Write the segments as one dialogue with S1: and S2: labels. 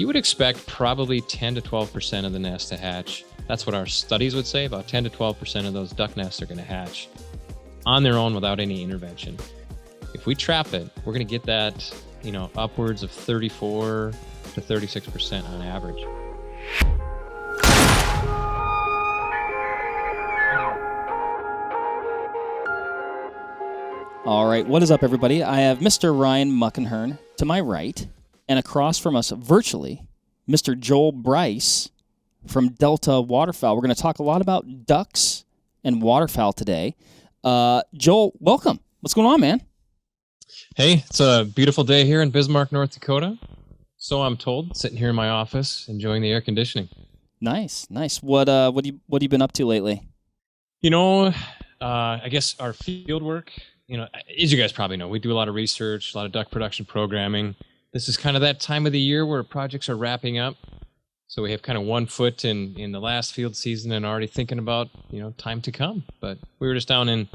S1: you would expect probably 10 to 12% of the nest to hatch. That's what our studies would say. About 10 to 12% of those duck nests are going to hatch on their own without any intervention. If we trap it, we're going to get that, upwards of 34 to 36% on average.
S2: All right, what is up, everybody? I have Mr. Ryan Muckenhern to my right, and across from us virtually, Mr. Joel Brice from Delta Waterfowl. We're going to talk a lot about ducks and waterfowl today. Joel, welcome. What's going on, man?
S1: Hey, it's a beautiful day here in Bismarck, North Dakota. So I'm told, sitting here in my office, enjoying the air conditioning.
S2: Nice. What have you been up to lately?
S1: I guess our field work, as you guys probably know, we do a lot of research, a lot of duck production programming. This is kind of that time of the year where projects are wrapping up. So we have kind of one foot in the last field season and already thinking about, time to come. But we were just down in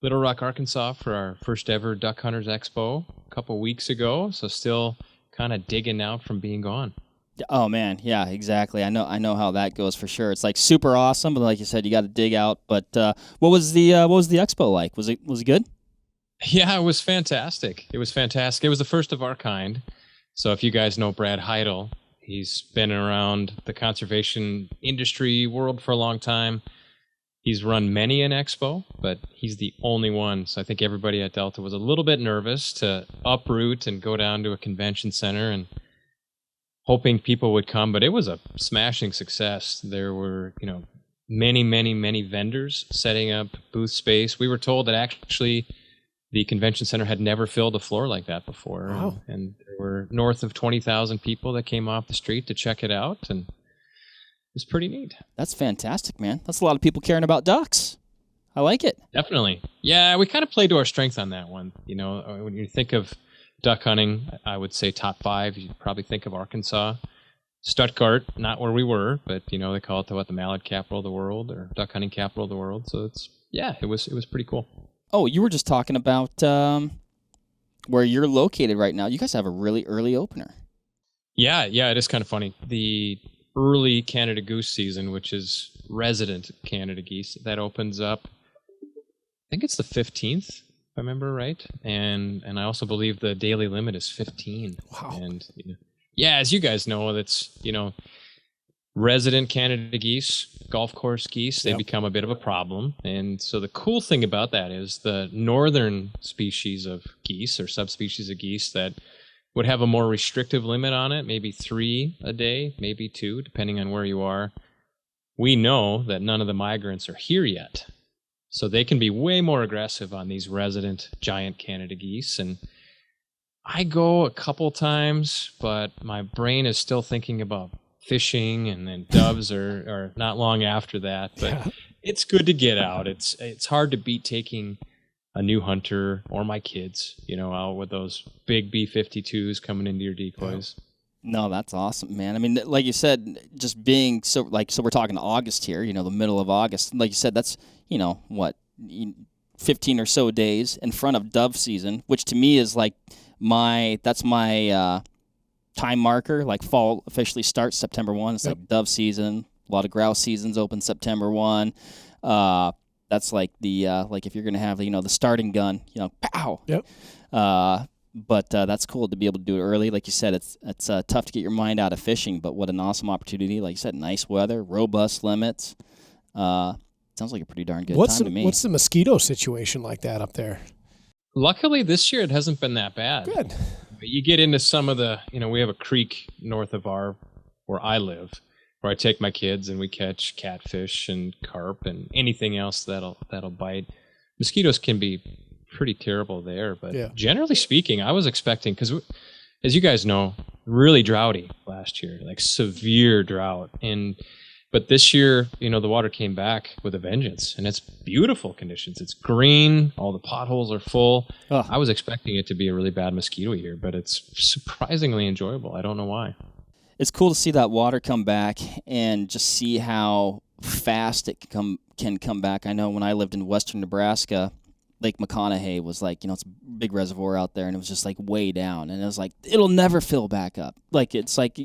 S1: Little Rock, Arkansas for our first ever Duck Hunters Expo a couple weeks ago. So still kind of digging out from being gone.
S2: Oh man, yeah, exactly. I know how that goes for sure. It's like super awesome, but like you said, you got to dig out. But what was the expo like? Was it good?
S1: Yeah, it was fantastic. It was the first of our kind. So if you guys know Brad Heidel, he's been around the conservation industry world for a long time. He's run many an expo, but he's the only one. So I think everybody at Delta was a little bit nervous to uproot and go down to a convention center and hoping people would come. But it was a smashing success. There were, many vendors setting up booth space. We were told that actually the convention center had never filled a floor like that before.
S3: Wow.
S1: And there were north of 20,000 people that came off the street to check it out. And it was pretty neat.
S2: That's fantastic, man. That's a lot of people caring about ducks. I like it.
S1: Definitely. Yeah, we kind of played to our strength on that one. When you think of duck hunting, I would say top 5. You probably think of Arkansas. Stuttgart, not where we were, but, they call it the mallard capital of the world or duck hunting capital of the world. So it was pretty cool.
S2: Oh, you were just talking about where you're located right now. You guys have a really early opener.
S1: Yeah, it is kind of funny. The early Canada goose season, which is resident Canada geese, that opens up, I think it's the 15th, if I remember right. And I also believe the daily limit is 15.
S3: Wow.
S1: And as you guys know, that's, resident Canada geese, golf course geese, they become a bit of a problem. And so the cool thing about that is the northern species of geese or subspecies of geese that would have a more restrictive limit on it, maybe 3 a day, maybe 2, depending on where you are. We know that none of the migrants are here yet. So they can be way more aggressive on these resident giant Canada geese. And I go a couple times, but my brain is still thinking about fishing, and then doves are not long after that. But It's good to get out. It's hard to beat taking a new hunter or my kids, out with those big B-52s coming into your decoys.
S2: No, that's awesome, man. I mean, like you said, just being so we're talking August here, the middle of August. Like you said, that's, 15 or so days in front of dove season, which to me is like my time marker. Like fall officially starts September 1. It's like dove season. A lot of grouse seasons open September 1. That's like the like if you're gonna have the starting gun, pow.
S3: Yep.
S2: But that's cool to be able to do it early. Like you said, it's tough to get your mind out of fishing, but what an awesome opportunity. Like you said, nice weather, robust limits. Sounds like a pretty darn good time to me.
S3: What's the mosquito situation like that up there?
S1: Luckily, this year it hasn't been that bad.
S3: Good.
S1: But you get into some of the, we have a creek north of where I live, where I take my kids and we catch catfish and carp and anything else that'll bite. Mosquitoes can be pretty terrible there, but generally speaking, I was expecting, because as you guys know, really droughty last year, like severe drought. But this year, the water came back with a vengeance, and it's beautiful conditions. It's green, all the potholes are full.
S2: Ugh.
S1: I was expecting it to be a really bad mosquito year, but it's surprisingly enjoyable. I don't know why.
S2: It's cool to see that water come back and just see how fast it can come back. I know when I lived in western Nebraska, Lake McConaughey was like, it's a big reservoir out there, and it was just like way down, and it was like it'll never fill back up. Like it's like,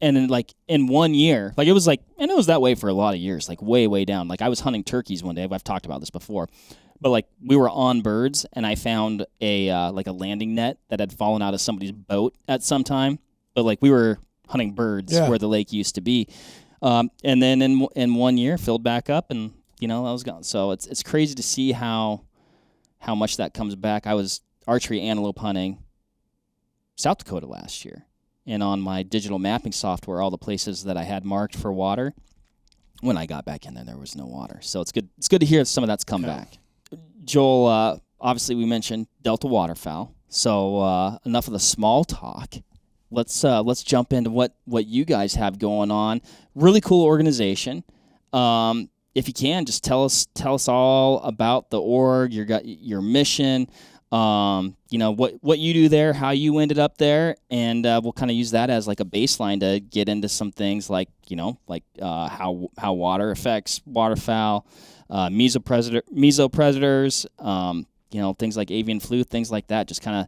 S2: and then like in 1 year, like it was like, and it was that way for a lot of years, like way down. Like I was hunting turkeys one day. I've talked about this before, but like we were on birds, and I found a like a landing net that had fallen out of somebody's boat at some time. But like we were hunting birds where the lake used to be, and then in 1 year filled back up, and that was gone. So it's crazy to see how much that comes back. I was archery antelope hunting South Dakota last year, and on my digital mapping software, all the places that I had marked for water, when I got back in there was no water. So it's good to hear some of that's come back. Joel, obviously we mentioned Delta Waterfowl, so enough of the small talk. Let's jump into what you guys have going on. Really cool organization. If you can, just tell us all about the org, your mission, what you do there, how you ended up there, and we'll kind of use that as like a baseline to get into some things like how water affects waterfowl, mesopredators, things like avian flu, things like that. Just kind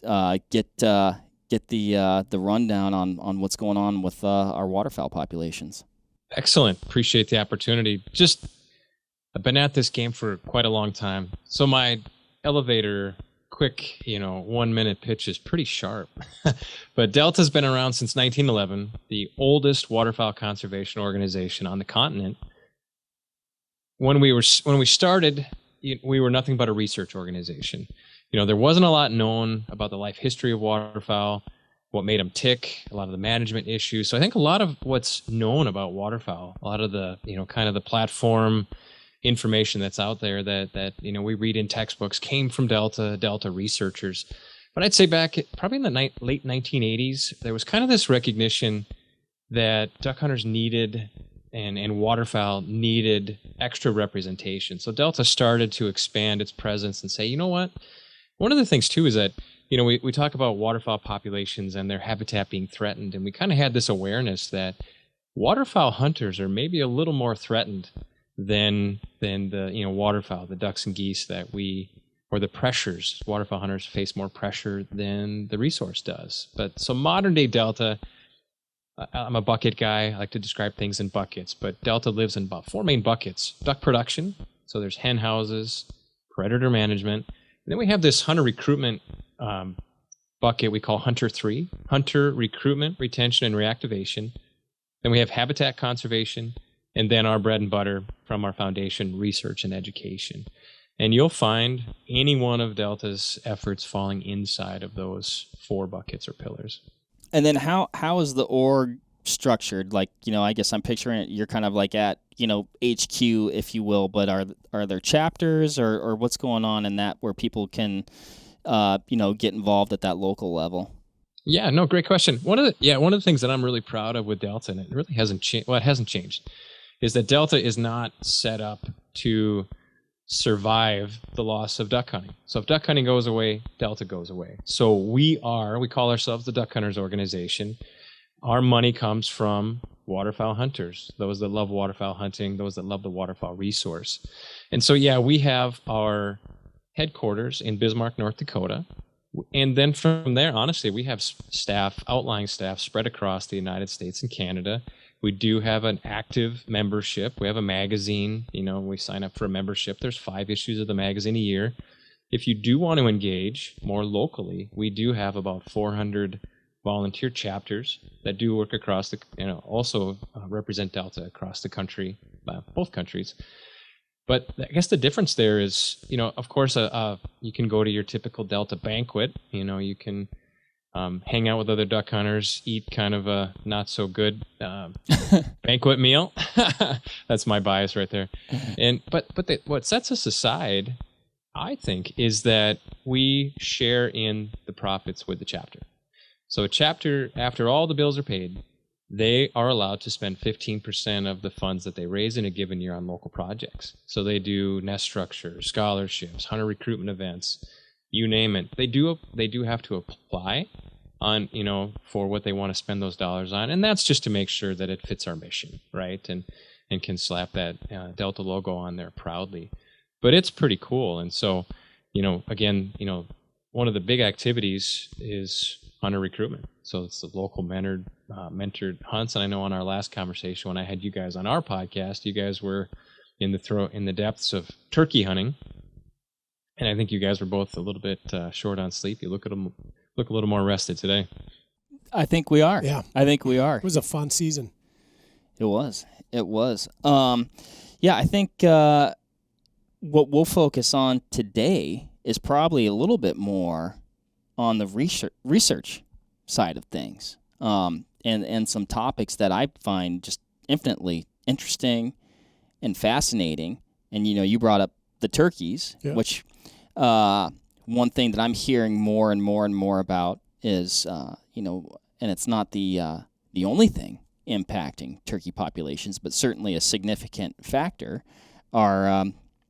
S2: of get the rundown on what's going on with our waterfowl populations.
S1: Excellent. Appreciate the opportunity. I've been at this game for quite a long time. So my elevator quick, 1 minute pitch is pretty sharp. But Delta's been around since 1911, the oldest waterfowl conservation organization on the continent. When we started, we were nothing but a research organization. There wasn't a lot known about the life history of waterfowl, what made them tick, a lot of the management issues. So I think a lot of what's known about waterfowl, a lot of the, kind of the platform information that's out there that we read in textbooks came from Delta researchers. But I'd say back probably in the late 1980s, there was kind of this recognition that duck hunters needed and waterfowl needed extra representation. So Delta started to expand its presence and say, you know what? One of the things too is that we talk about waterfowl populations and their habitat being threatened, and we kind of had this awareness that waterfowl hunters are maybe a little more threatened than the waterfowl, the ducks and geese or the pressures. Waterfowl hunters face more pressure than the resource does. But so modern day Delta, I'm a bucket guy. I like to describe things in buckets, but Delta lives in about 4 main buckets: duck production, so there's hen houses, predator management, and then we have this hunter recruitment bucket we call Hunter 3, hunter recruitment, retention, and reactivation. Then we have habitat conservation, and then our bread and butter from our foundation, research and education. And you'll find any one of Delta's efforts falling inside of those 4 buckets or pillars.
S2: And then how is the org structured? Like, I guess I'm picturing it, you're kind of like at, HQ, if you will, but are there chapters or what's going on in that where people can get involved at that local level?
S1: Yeah, no, great question. One of the things that I'm really proud of with Delta, and it really hasn't changed. Well, it hasn't changed, is that Delta is not set up to survive the loss of duck hunting. So if duck hunting goes away, Delta goes away. So we call ourselves the Duck Hunters Organization. Our money comes from waterfowl hunters, those that love waterfowl hunting, those that love the waterfowl resource. And so, we have our headquarters in Bismarck, North Dakota. And then from there, honestly, we have outlying staff spread across the United States and Canada. We do have an active membership. We have a magazine. We sign up for a membership. There's 5 issues of the magazine a year. If you do want to engage more locally, we do have about 400 volunteer chapters that do work across also represent Delta across the country, both countries. But I guess the difference there is, of course, you can go to your typical Delta banquet. You can hang out with other duck hunters, eat kind of a not so good banquet meal. That's my bias right there. What sets us aside, I think, is that we share in the profits with the chapter. So a chapter, after all the bills are paid, they are allowed to spend 15% of the funds that they raise in a given year on local projects. So they do nest structure, scholarships, hunter recruitment events, you name it. They do have to apply on, for what they want to spend those dollars on. And that's just to make sure that it fits our mission, right? And can slap that Delta logo on there proudly. But it's pretty cool. And so, again, one of the big activities is hunter recruitment. So it's the local mentored hunts. And I know on our last conversation, when I had you guys on our podcast, you guys were in the depths of turkey hunting. And I think you guys were both a little bit short on sleep. You look a little more rested today.
S2: I think we are.
S3: Yeah.
S2: I think we are.
S3: It was a fun season.
S2: It was. I think what we'll focus on today is probably a little bit more on the research side of things, and some topics that I find just infinitely interesting and fascinating. And, you brought up the turkeys, which one thing that I'm hearing more and more and more about is, and it's not the only thing impacting turkey populations, but certainly a significant factor, are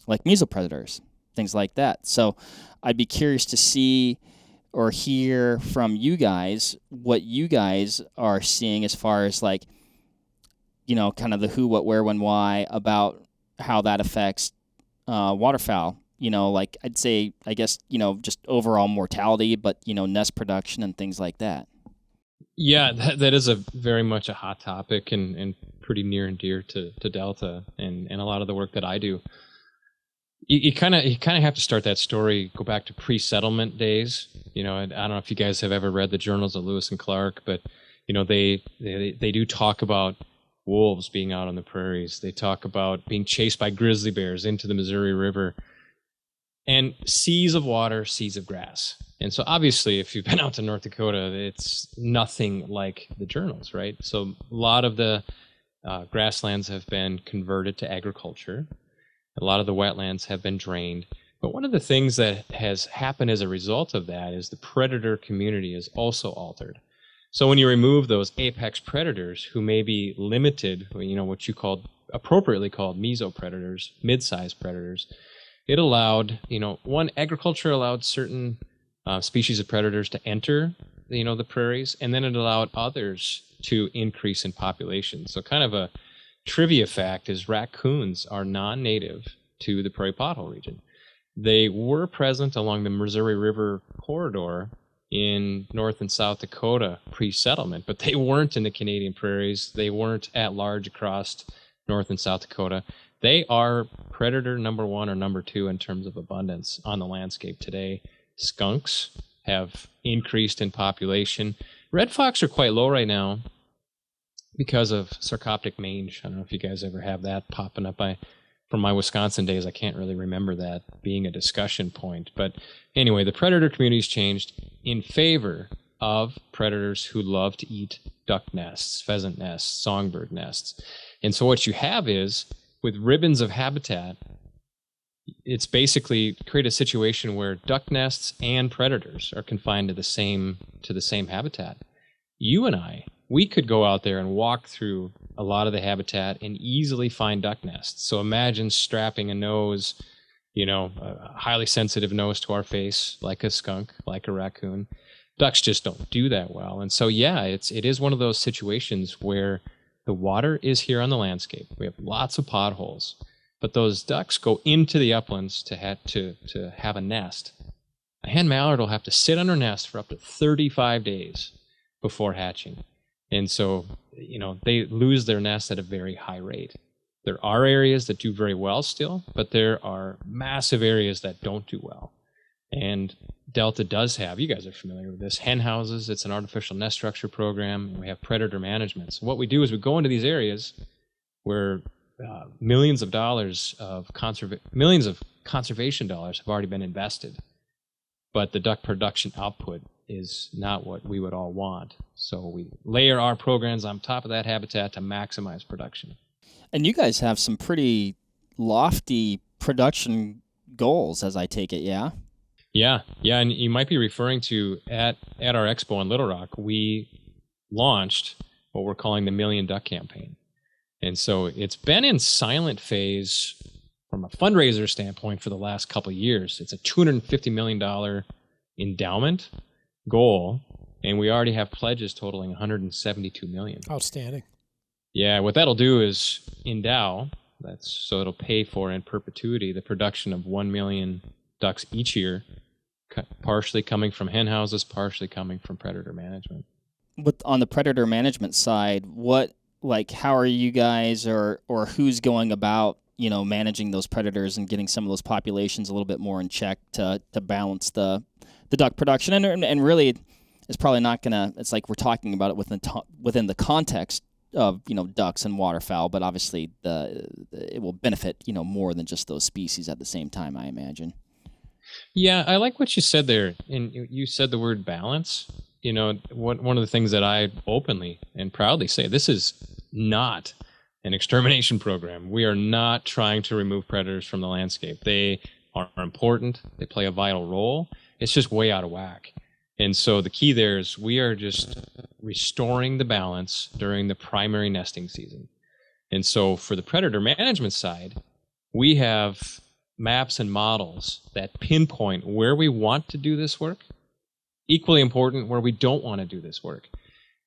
S2: like mesopredators, things like that. So I'd be curious to see or hear from you guys what you guys are seeing as far as kind of the who, what, where, when, why about how that affects waterfowl. I'd say, I guess, just overall mortality, but, nest production and things like that.
S1: Yeah, that is a very much a hot topic and pretty near and dear to Delta and a lot of the work that I do. You kind of have to start that story, go back to pre-settlement days. I don't know if you guys have ever read the journals of Lewis and Clark, but they do talk about wolves being out on the prairies. They talk about being chased by grizzly bears into the Missouri River, and seas of water, seas of grass. And so obviously, if you've been out to North Dakota, it's nothing like the journals, right? So a lot of the grasslands have been converted to agriculture. A lot of the wetlands have been drained. But one of the things that has happened as a result of that is the predator community is also altered. So when you remove those apex predators who may be limited, what you appropriately called mesopredators, mid-sized predators, it allowed, agriculture allowed certain species of predators to enter, the prairies, and then it allowed others to increase in population. So kind of a trivia fact is raccoons are non-native to the prairie pothole region. They were present along the Missouri River corridor in North and South Dakota pre-settlement, but they weren't in the Canadian prairies. They weren't at large across North and South Dakota. They are predator number one or number two in terms of abundance on the landscape today. Skunks have increased in population. Red fox are quite low right now because of sarcoptic mange. I don't know if you guys ever have that popping up. From my Wisconsin days, I can't really remember that being a discussion point. But anyway, the predator community's changed in favor of predators who love to eat duck nests, pheasant nests, songbird nests. And so what you have is, with ribbons of habitat, it's basically create a situation where duck nests and predators are confined to the same habitat. You and we could go out there and walk through a lot of the habitat and easily find duck nests. So imagine strapping a nose, a highly sensitive nose to our face, like a skunk, like a raccoon. Ducks just don't do that well. And so, it is one of those situations where the water is here on the landscape. We have lots of potholes, but those ducks go into the uplands to have a nest. A hen mallard will have to sit on her nest for up to 35 days before hatching. And so, they lose their nest at a very high rate. There are areas that do very well still, but there are massive areas that don't do well. And Delta does have, you guys are familiar with this, hen houses. It's an artificial nest structure program, and we have predator management. So what we do is we go into these areas where millions of conservation dollars have already been invested, but the duck production output is not what we would all want. So we layer our programs on top of that habitat to maximize production.
S2: And you guys have some pretty lofty production goals, as I take it, yeah?
S1: Yeah, and you might be referring to at our expo in Little Rock, we launched what we're calling the Million Duck Campaign. And so it's been in silent phase from a fundraiser standpoint for the last couple of years. It's a $250 million endowment goal, and we already have pledges totaling $172 million.
S3: Outstanding.
S1: Yeah, what that'll do is endow, so it'll pay for in perpetuity the production of 1 million ducks each year, partially coming from hen houses, partially coming from predator management.
S2: On the predator management side, how are you guys or who's going about, managing those predators and getting some of those populations a little bit more in check to balance the duck production? And really, it's probably not gonna. It's like we're talking about it within the context of ducks and waterfowl, but obviously it will benefit more than just those species at the same time, I imagine.
S1: Yeah, I like what you said there, and you said the word balance. One of the things that I openly and proudly say, this is not an extermination program. We are not trying to remove predators from the landscape. They are important. They play a vital role. It's just way out of whack. And so the key there is we are just restoring the balance during the primary nesting season. And so for the predator management side, we have maps and models that pinpoint where we want to do this work, equally important where we don't want to do this work.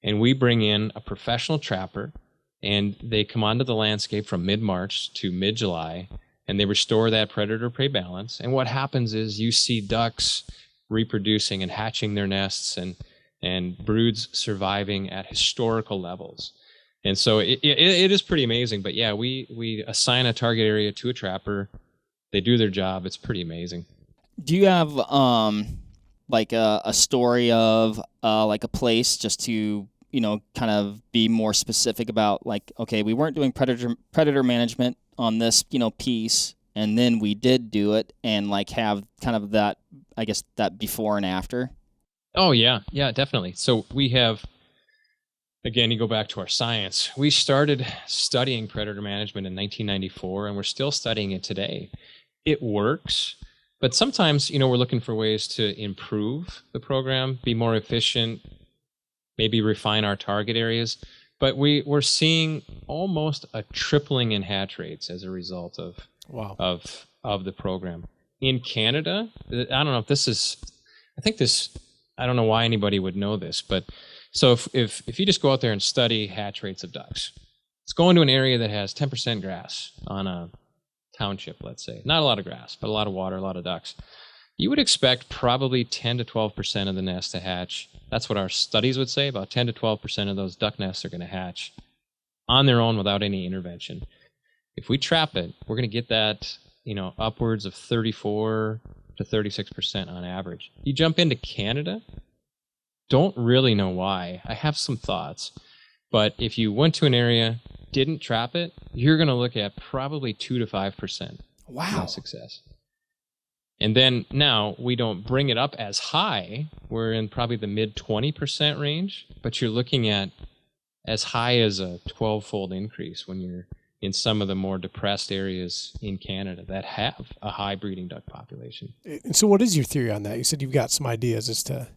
S1: And we bring in a professional trapper, and they come onto the landscape from mid-March to mid-July, and they restore that predator-prey balance. And what happens is you see ducks reproducing and hatching their nests and broods surviving at historical levels. And so it is pretty amazing. But yeah, we assign a target area to a trapper. They do their job. It's pretty amazing.
S2: Do you have like a story of like a place, just to kind of be more specific about, like, okay, we weren't doing predator management on this piece, and then we did do it, and like have kind of that, I guess, that before and after?
S1: Oh yeah, definitely. So we have, again, you go back to our science. We started studying predator management in 1994, and we're still studying it today. It works, but sometimes, we're looking for ways to improve the program, be more efficient, maybe refine our target areas. But we're seeing almost a tripling in hatch rates as a result of the program. In Canada, I don't know if this is, I don't know why anybody would know this, but so if you just go out there and study hatch rates of ducks, let's go into an area that has 10% grass on a township, let's say. Not a lot of grass, but a lot of water, a lot of ducks. You would expect probably 10 to 12% of the nests to hatch. That's what our studies would say. About 10 to 12% of those duck nests are going to hatch on their own without any intervention. If we trap it, we're going to get that, upwards of 34 to 36% on average. You jump into Canada, don't really know why. I have some thoughts. But if you went to an area, didn't trap it, you're going to look at probably 2 to 5% success. And then now we don't bring it up as high. We're in probably the mid 20% range, but you're looking at as high as a 12-fold increase when you're in some of the more depressed areas in Canada that have a high breeding duck population.
S3: And so what is your theory on that? You said you've got some ideas as to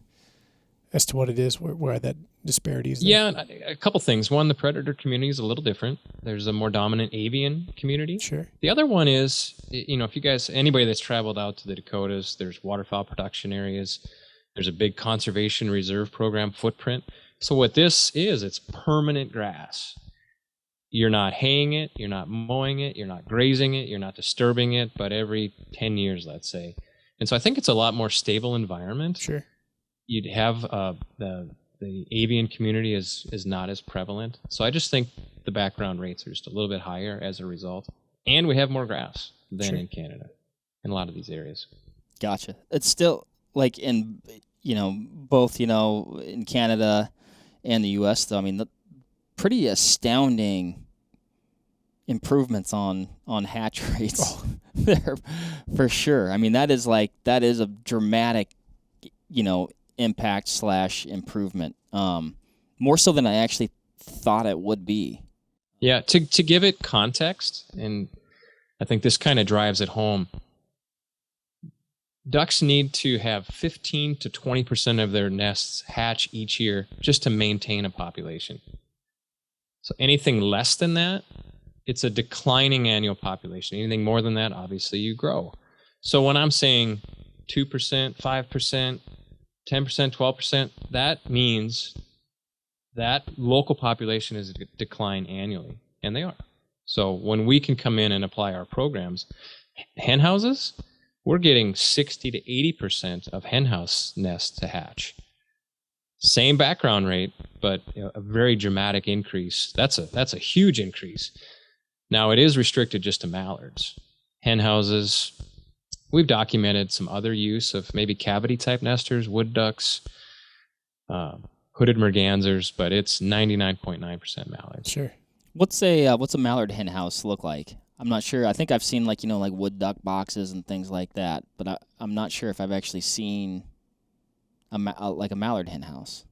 S3: what it is, where that disparity is there.
S1: Yeah, a couple things. One, the predator community is a little different. There's a more dominant avian community.
S3: Sure.
S1: The other one is, if you guys, anybody that's traveled out to the Dakotas, there's waterfowl production areas. There's a big conservation reserve program footprint. So what this is, it's permanent grass. You're not haying it, you're not mowing it, you're not grazing it, you're not disturbing it, but every 10 years, let's say. And so I think it's a lot more stable environment.
S3: Sure.
S1: You'd have the avian community is not as prevalent. So I just think the background rates are just a little bit higher as a result. And we have more grass than in Canada in a lot of these areas.
S2: Gotcha. It's still like in, both, in Canada and the U.S., though, I mean, pretty astounding improvements on hatch rates there for sure. I mean, that is a dramatic, impact / improvement, more so than I actually thought it would be.
S1: Yeah, to give it context, and I think this kind of drives it home, ducks need to have 15 to 20% of their nests hatch each year just to maintain a population. So anything less than that, it's a declining annual population. Anything more than that, obviously you grow. So when I'm saying 2%, 5%, 10%, 12%, that means that local population is a decline annually, and they are. So when we can come in and apply our programs, hen houses, we're getting 60 to 80% of henhouse nests to hatch. Same background rate, but a very dramatic increase. That's a huge increase. Now, it is restricted just to mallards. Hen houses, we've documented some other use of maybe cavity-type nesters, wood ducks, hooded mergansers, but it's 99.9% mallards.
S3: Sure.
S2: What's a mallard hen house look like? I'm not sure. I think I've seen like wood duck boxes and things like that, but I'm not sure if I've actually seen a mallard hen house.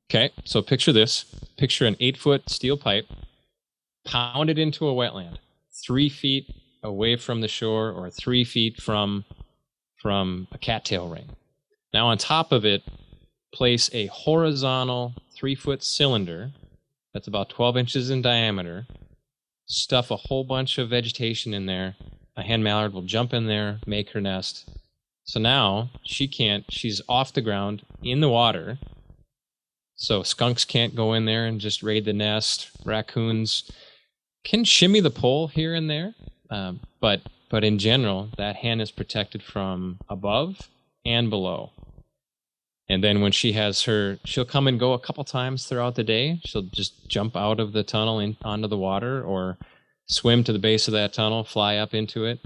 S1: Okay, so picture this. Picture an 8-foot steel pipe pounded into a wetland, 3 feet away from the shore or 3 feet from a cattail ring. Now on top of it, place a horizontal 3-foot cylinder that's about 12 inches in diameter. Stuff a whole bunch of vegetation in there. A hen mallard will jump in there, make her nest. So now she's off the ground in the water. So skunks can't go in there and just raid the nest. Raccoons can shimmy the pole here and there. But in general, that hen is protected from above and below. And then when she'll come and go a couple times throughout the day. She'll just jump out of the tunnel onto the water or swim to the base of that tunnel, fly up into it.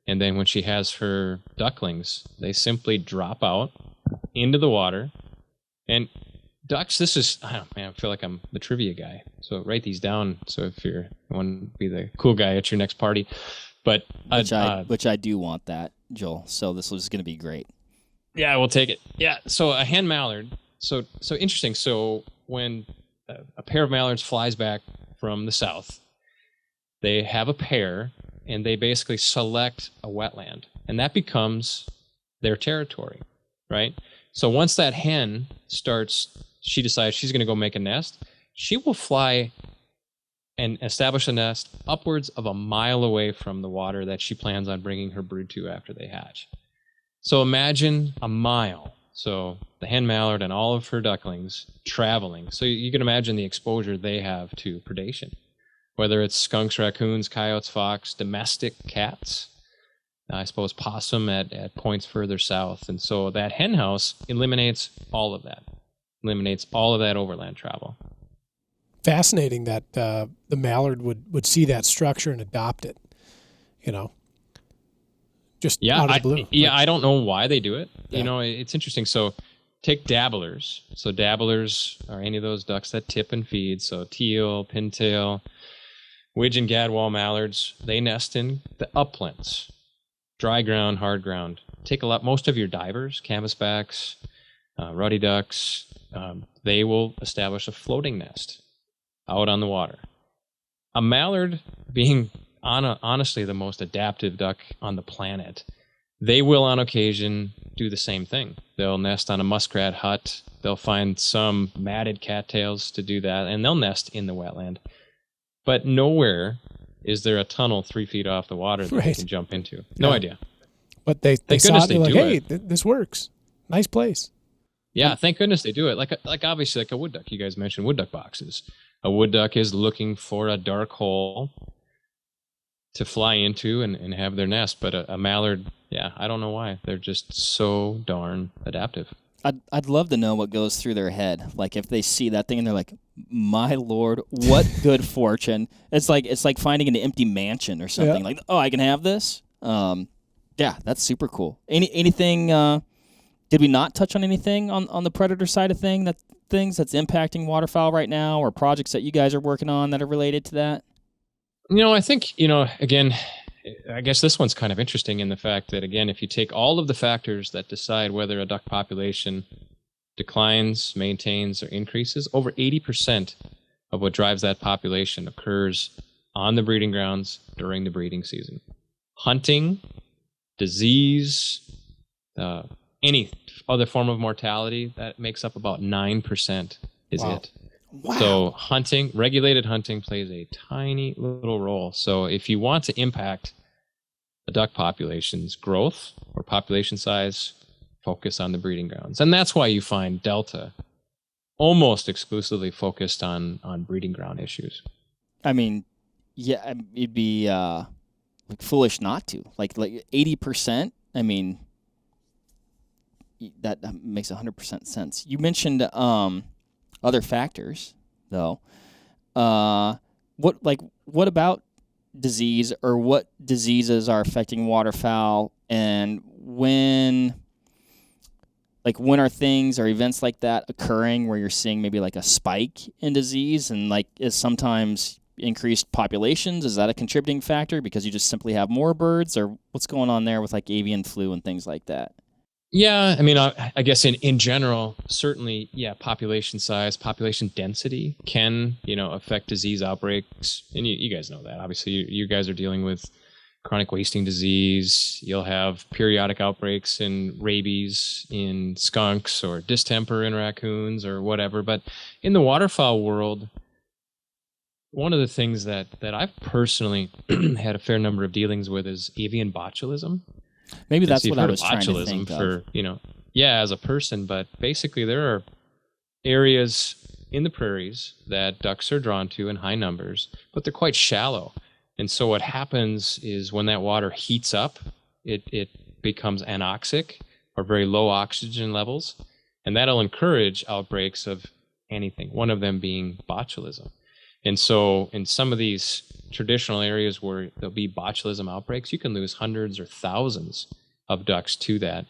S1: And then when she has her ducklings, they simply drop out into the water. And ducks, I feel like I'm the trivia guy. So write these down. So if you want to be the cool guy at your next party. But
S2: which I do want that, Joel. So this was going to be great.
S1: Yeah, we'll take it. Yeah, so a hen mallard. So interesting. So when a pair of mallards flies back from the south, they have a pair, and they basically select a wetland, and that becomes their territory, right? So once that hen she decides she's going to go make a nest, she will fly and establish a nest upwards of a mile away from the water that she plans on bringing her brood to after they hatch. So imagine a mile. So the hen mallard and all of her ducklings traveling. So you can imagine the exposure they have to predation, whether it's skunks, raccoons, coyotes, fox, domestic cats, I suppose possum at points further south. And so that hen house eliminates all of that, overland travel.
S3: Fascinating that the mallard would see that structure and adopt it, just out of the blue.
S1: I don't know why they do it. Yeah. It's interesting. So take dabblers. So dabblers are any of those ducks that tip and feed. So teal, pintail, widge and gadwall mallards. They nest in the uplands, dry ground, hard ground. Most of your divers, canvasbacks, ruddy ducks, they will establish a floating nest out on the water. A mallard, being honestly the most adaptive duck on the planet, they will on occasion do the same thing. They'll nest on a muskrat hut. They'll find some matted cattails to do that, and they'll nest in the wetland. But nowhere is there a tunnel 3 feet off the water that they can jump into. No idea.
S3: But they saw it, they're like, hey, this works. Nice place.
S1: Yeah, thank goodness they do it. Like obviously like a wood duck. You guys mentioned wood duck boxes. A wood duck is looking for a dark hole to fly into and have their nest. But a mallard, I don't know why. They're just so darn adaptive.
S2: I'd love to know what goes through their head. Like if they see that thing and they're like, my Lord, what good fortune. It's like finding an empty mansion or something. Yeah. Like, oh, I can have this? That's super cool. Anything, did we not touch on anything on the predator side of things that's impacting waterfowl right now, or projects that you guys are working on that are related to that?
S1: I think, again, I guess this one's kind of interesting in the fact that, again, if you take all of the factors that decide whether a duck population declines, maintains, or increases, over 80% of what drives that population occurs on the breeding grounds during the breeding season. Hunting, disease, any other form of mortality, that makes up about 9% is it.
S2: Wow.
S1: So regulated hunting plays a tiny little role. So if you want to impact the duck population's growth or population size, focus on the breeding grounds. And that's why you find Delta almost exclusively focused on breeding ground issues.
S2: I mean, it'd be foolish not to. Like 80% I mean, that makes 100% sense. You mentioned other factors, though. What about disease, or what diseases are affecting waterfowl, and when are things or events like that occurring where you're seeing maybe like a spike in disease, and like is sometimes increased populations, is that a contributing factor because you just simply have more birds, or what's going on there with like avian flu and things like that?
S1: Yeah, I mean, I guess in general, certainly, yeah, population size, population density can, affect disease outbreaks. And you guys know that. Obviously, you guys are dealing with chronic wasting disease. You'll have periodic outbreaks in rabies, in skunks, or distemper in raccoons, or whatever. But in the waterfowl world, one of the things that I've personally had a fair number of dealings with is avian botulism.
S2: Maybe that's what I was trying to think
S1: for, as a person, but basically there are areas in the prairies that ducks are drawn to in high numbers, but they're quite shallow. And so what happens is when that water heats up, it becomes anoxic, or very low oxygen levels, and that'll encourage outbreaks of anything, one of them being botulism. And so in some of these traditional areas where there'll be botulism outbreaks, you can lose hundreds or thousands of ducks to that.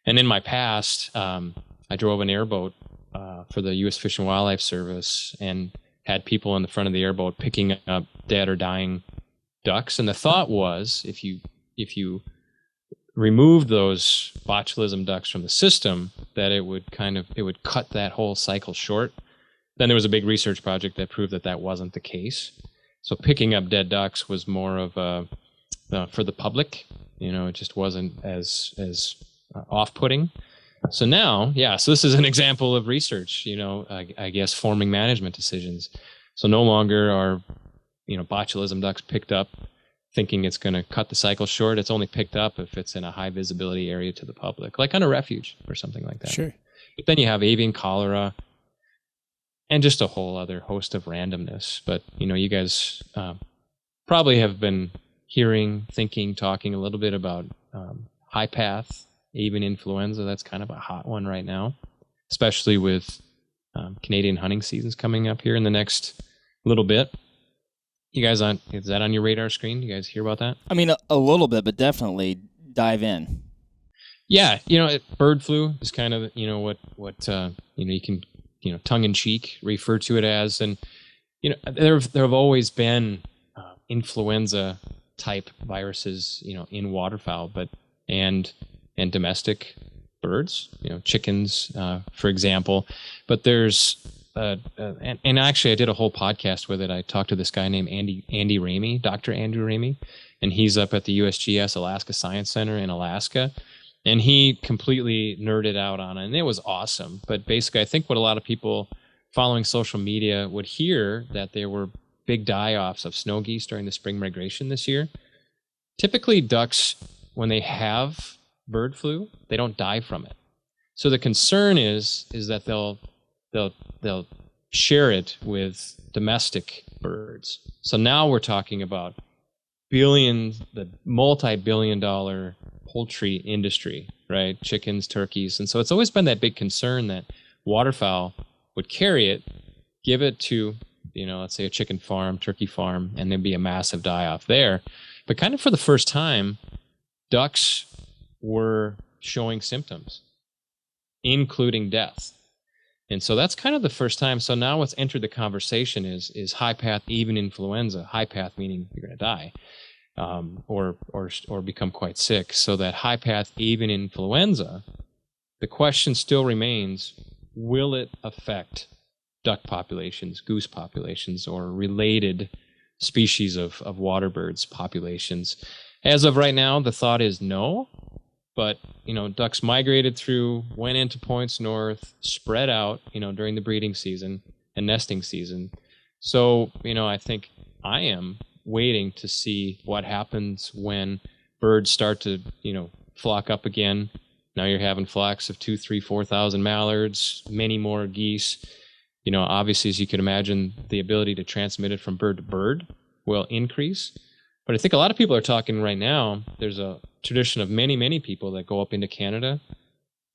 S1: And in my past, I drove an airboat for the U.S. Fish and Wildlife Service and had people in the front of the airboat picking up dead or dying ducks. And the thought was, if you removed those botulism ducks from the system, that it would cut that whole cycle short. Then there was a big research project that proved that wasn't the case. So picking up dead ducks was more of for the public. It just wasn't as off-putting. So now, so this is an example of research. I guess forming management decisions. So no longer are botulism ducks picked up thinking it's going to cut the cycle short. It's only picked up if it's in a high visibility area to the public, like on a refuge or something like that.
S3: Sure.
S1: But then you have avian cholera, and just a whole other host of randomness. But, you guys probably have been hearing, thinking, talking a little bit about high path avian influenza. That's kind of a hot one right now, especially with Canadian hunting seasons coming up here in the next little bit. You guys is that on your radar screen? You guys hear about that?
S2: I mean, a little bit, but definitely dive in.
S1: Yeah, bird flu is kind of, what you can, tongue in cheek refer to it as. And, there have always been influenza type viruses, in waterfowl, and domestic birds, chickens, for example. But there's, and actually I did a whole podcast with it. I talked to this guy named Andy Ramey, Dr. Andrew Ramey, and he's up at the USGS Alaska Science Center in Alaska. And he completely nerded out on it, and it was awesome. But basically, I think what a lot of people following social media would hear, that there were big die-offs of snow geese during the spring migration this year. Typically, ducks, when they have bird flu, they don't die from it. So the concern is that they'll share it with domestic birds. So now we're talking about the multi-billion-dollar poultry industry, right? Chickens, turkeys. And so it's always been that big concern that waterfowl would carry it, give it to, let's say a chicken farm, turkey farm, and there'd be a massive die-off there. But kind of for the first time, ducks were showing symptoms, including death. And so that's kind of the first time. So now what's entered the conversation is high-path avian influenza. High-path meaning you're going to die. Or become quite sick. So that high-path avian influenza, the question still remains, will it affect duck populations, goose populations, or related species of water birds populations? As of right now, the thought is no, but ducks migrated through, went into points north, spread out, during the breeding season and nesting season. So, I think I am waiting to see what happens when birds start to, flock up again. Now you're having flocks of 2,000, 3,000, 4,000 mallards, many more geese. Obviously, as you can imagine, the ability to transmit it from bird to bird will increase. But I think a lot of people are talking right now, there's a tradition of many people that go up into Canada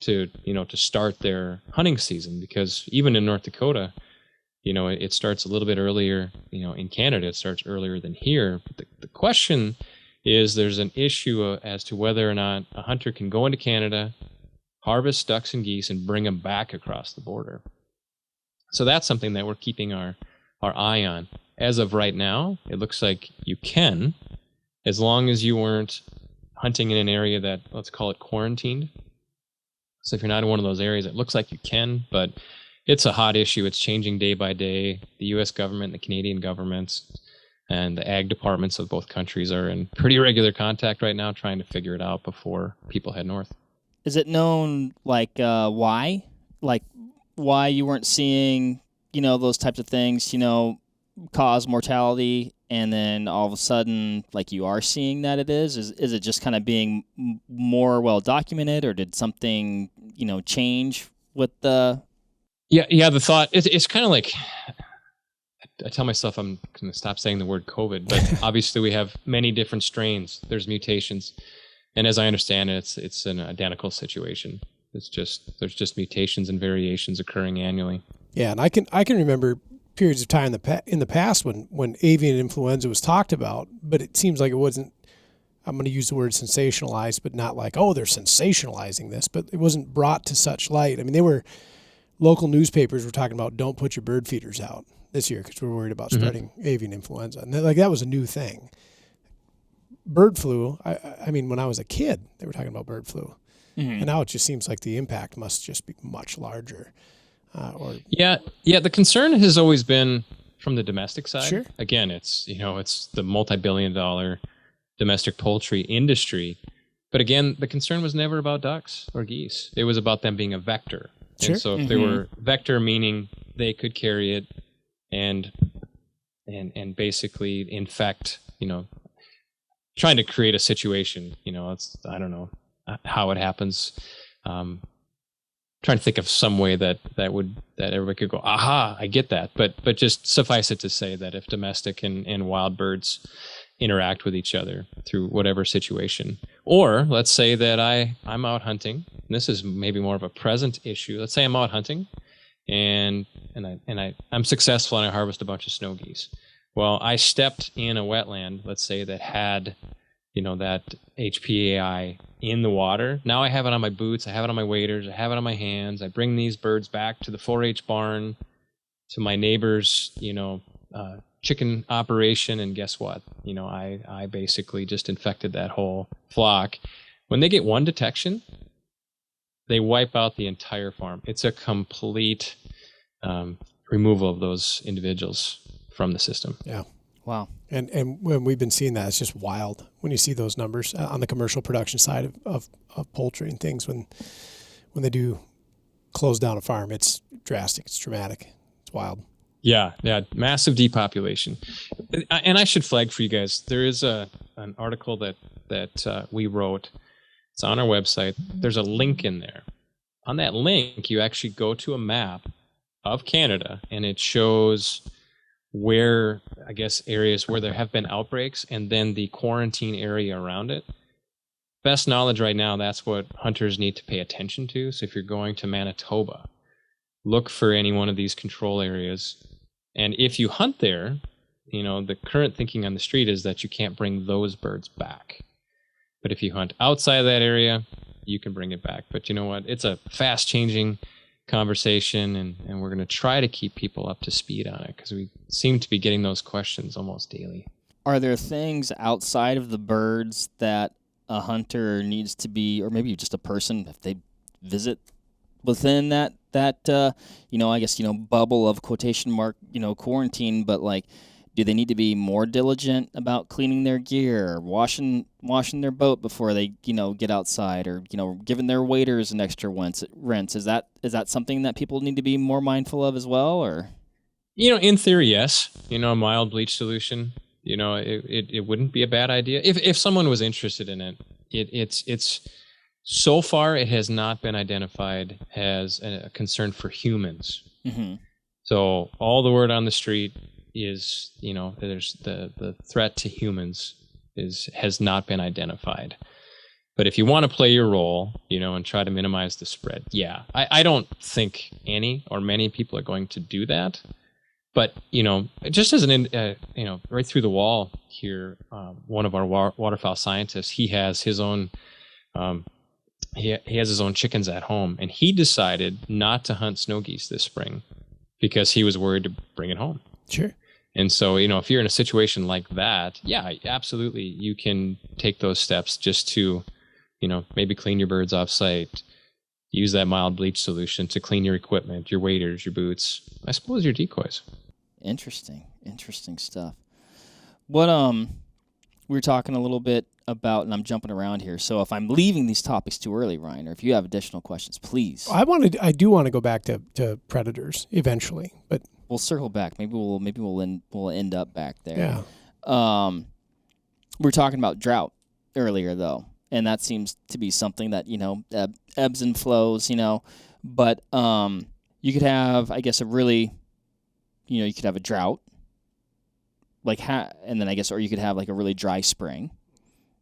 S1: to start their hunting season, because even in North Dakota, it starts a little bit earlier. In Canada, it starts earlier than here. But the question is, there's an issue as to whether or not a hunter can go into Canada, harvest ducks and geese, and bring them back across the border. So that's something that we're keeping our eye on. As of right now, it looks like you can, as long as you weren't hunting in an area that, let's call it, quarantined. So if you're not in one of those areas, it looks like you can, but it's a hot issue. It's changing day by day. The U.S. government, the Canadian governments, and the ag departments of both countries are in pretty regular contact right now, trying to figure it out before people head north.
S2: Is it known, why? Like, why you weren't seeing, those types of things, cause mortality, and then all of a sudden, like, you are seeing that it is? Is it just kind of being more well documented, or did something, change with the...
S1: Yeah. The thought, it's kind of like, I tell myself I'm going to stop saying the word COVID, but obviously we have many different strains. There's mutations. And as I understand it, it's an identical situation. There's just mutations and variations occurring annually.
S3: Yeah, and I can remember periods of time in the past when avian influenza was talked about, but it seems like it wasn't, I'm going to use the word sensationalized, but not like, oh, they're sensationalizing this, but it wasn't brought to such light. I mean, local newspapers were talking about, don't put your bird feeders out this year because we're worried about spreading avian influenza. And that was a new thing. Bird flu, I mean, when I was a kid, they were talking about bird flu. Mm-hmm. And now it just seems like the impact must just be much larger.
S1: Yeah. The concern has always been from the domestic side.
S3: Sure.
S1: Again, it's the multi-billion-dollar domestic poultry industry. But again, the concern was never about ducks or geese. It was about them being a vector.
S3: Sure.
S1: And so if they were vector, meaning they could carry it and basically infect, trying to create a situation, I don't know how it happens. Trying to think of some way that everybody could go, aha, I get that. But just suffice it to say that if domestic and wild birds interact with each other through whatever situation, or let's say that I'm out hunting, and this is maybe more of a present issue. Let's say I'm out hunting and I'm successful and I harvest a bunch of snow geese. Well, I stepped in a wetland, let's say, that had that HPAI in the water. Now I have it on my boots, I have it on my waders, I have it on my hands. I bring these birds back to the 4-H barn, to my neighbor's, chicken operation, and guess what? I basically just infected that whole flock. When they get one detection, they wipe out the entire farm. It's a complete removal of those individuals from the system.
S3: Yeah.
S2: Wow.
S3: And when we've been seeing that, it's just wild when you see those numbers on the commercial production side of poultry and things. When they do close down a farm, it's drastic. It's dramatic. It's wild.
S1: Yeah. Massive depopulation. And I should flag for you guys, there is an article that we wrote. It's on our website. There's a link in there. On that link, you actually go to a map of Canada, and it shows where, I guess, areas where there have been outbreaks, and then the quarantine area around it. Best knowledge right now, that's what hunters need to pay attention to. So if you're going to Manitoba, look for any one of these control areas. And if you hunt there, the current thinking on the street is that you can't bring those birds back. But if you hunt outside of that area, you can bring it back. But you know what? It's a fast-changing conversation, and we're going to try to keep people up to speed on it because we seem to be getting those questions almost daily.
S2: Are there things outside of the birds that a hunter needs to be, or maybe just a person, if they visit within that I guess, bubble of quotation mark, quarantine, but like, do they need to be more diligent about cleaning their gear, washing their boat before they, get outside, or, giving their waders an extra rinse? Is that something that people need to be more mindful of as well, or?
S1: In theory, yes. A mild bleach solution, it wouldn't be a bad idea. If someone was interested in it, it's so far it has not been identified as a concern for humans. Mm-hmm. So all the word on the street is, there's the threat to humans has not been identified. But if you want to play your role, and try to minimize the spread, I don't think any or many people are going to do that. But, just as right through the wall here, one of our waterfowl scientists, he has his own, he has his own chickens at home, and he decided not to hunt snow geese this spring because he was worried to bring it home.
S3: Sure.
S1: And so, if you're in a situation like that, absolutely, you can take those steps just to, maybe clean your birds off site, use that mild bleach solution to clean your equipment, your waders, your boots, I suppose your decoys.
S2: Interesting stuff. What we were talking a little bit about, and I'm jumping around here. So if I'm leaving these topics too early, Ryan, or if you have additional questions, please.
S3: I do want to go back to predators eventually, but
S2: we'll circle back. Maybe we'll end up back there.
S3: Yeah.
S2: We were talking about drought earlier, though, and that seems to be something that ebbs and flows. But you could have, I guess, a really you could have a drought, and then I guess, or you could have like a really dry spring,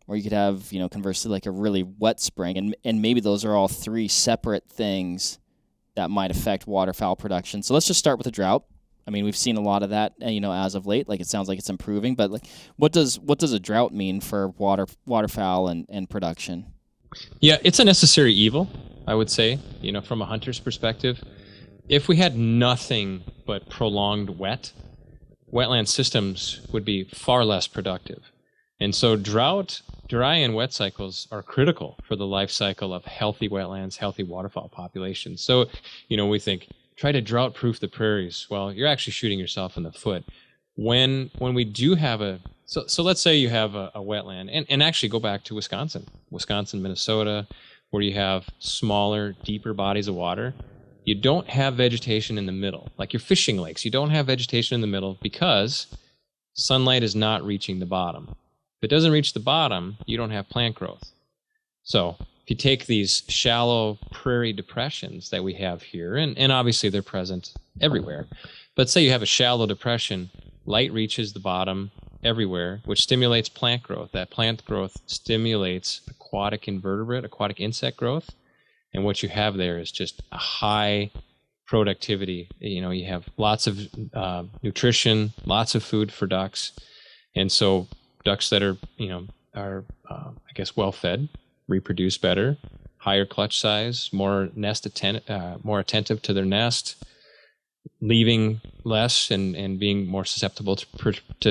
S2: or you could have, conversely, like a really wet spring, and maybe those are all three separate things that might affect waterfowl production. So let's just start with the drought. I mean, we've seen a lot of that, as of late. Like, it sounds like it's improving, but like, what does a drought mean for waterfowl and production?
S1: Yeah, it's a necessary evil, I would say, from a hunter's perspective. If we had nothing but prolonged wetland systems would be far less productive. And so drought, dry and wet cycles are critical for the life cycle of healthy wetlands, healthy waterfowl populations. So, we think, try to drought-proof the prairies. Well, you're actually shooting yourself in the foot. When we do have so let's say you have a wetland, and actually go back to Wisconsin, Minnesota, where you have smaller, deeper bodies of water. You don't have vegetation in the middle. Like your fishing lakes, you don't have vegetation in the middle because sunlight is not reaching the bottom. If it doesn't reach the bottom, you don't have plant growth. So if you take these shallow prairie depressions that we have here, and obviously they're present everywhere, but say you have a shallow depression, light reaches the bottom everywhere, which stimulates plant growth. That plant growth stimulates aquatic insect growth. And what you have there is just a high productivity. You have lots of nutrition, lots of food for ducks. And so ducks that are well fed, reproduce better, higher clutch size, more attentive to their nest, leaving less and being more susceptible to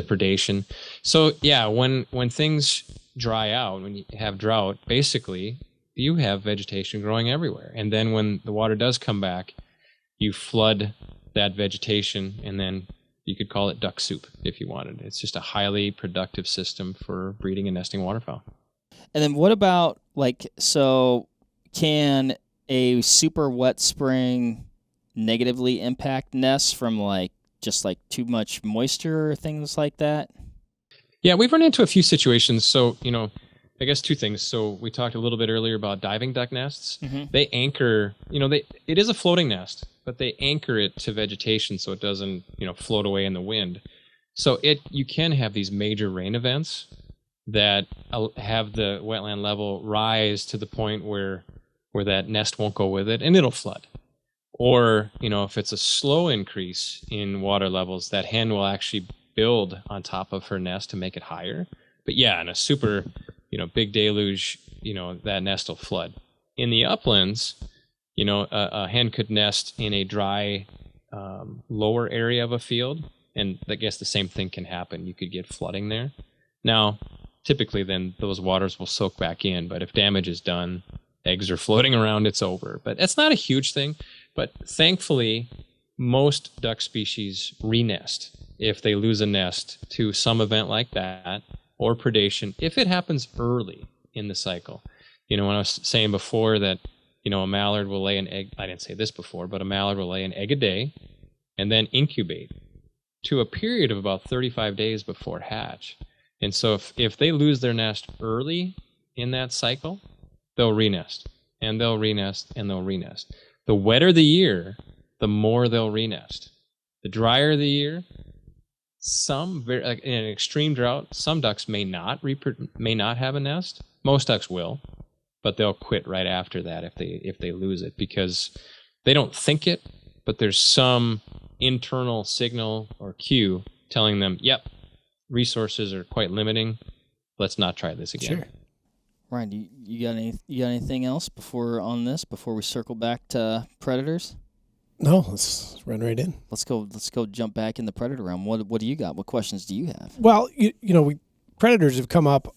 S1: predation. So yeah, when things dry out, when you have drought, basically you have vegetation growing everywhere. And then when the water does come back, you flood that vegetation, and then you could call it duck soup if you wanted. It's just a highly productive system for breeding and nesting waterfowl.
S2: And then what about, can a super wet spring negatively impact nests from too much moisture or things like that? Yeah,
S1: we've run into a few situations. So, I guess two things. So we talked a little bit earlier about diving duck nests. Mm-hmm. They anchor, it is a floating nest, but they anchor it to vegetation so it doesn't, float away in the wind. So you can have these major rain events that have the wetland level rise to the point where that nest won't go with it, and it'll flood. Or, if it's a slow increase in water levels, that hen will actually build on top of her nest to make it higher. But yeah, in a super big deluge, that nest will flood. In the uplands, a hen could nest in a dry, lower area of a field, and I guess the same thing can happen. You could get flooding there. Now, typically then those waters will soak back in, but if damage is done, eggs are floating around, it's over. But that's not a huge thing. But thankfully, most duck species re-nest if they lose a nest to some event like that, or predation, if it happens early in the cycle. When I was saying before that, a mallard will lay an egg, I didn't say this before, but a mallard will lay an egg a day and then incubate to a period of about 35 days before hatch. And so if they lose their nest early in that cycle, they'll re-nest, and they'll re-nest, and they'll re-nest. The wetter the year, the more they'll re-nest. The drier the year, in an extreme drought, some ducks may not have a nest. Most ducks will, but they'll quit right after that if they lose it, because they don't think it, but there's some internal signal or cue telling them, yep, resources are quite limiting. Let's not try this again.
S3: Sure.
S2: Ryan, you got anything else before we circle back to predators?
S3: No, let's run right in.
S2: Let's go jump back in the predator realm. What do you got? What questions do you have?
S3: Well, predators have come up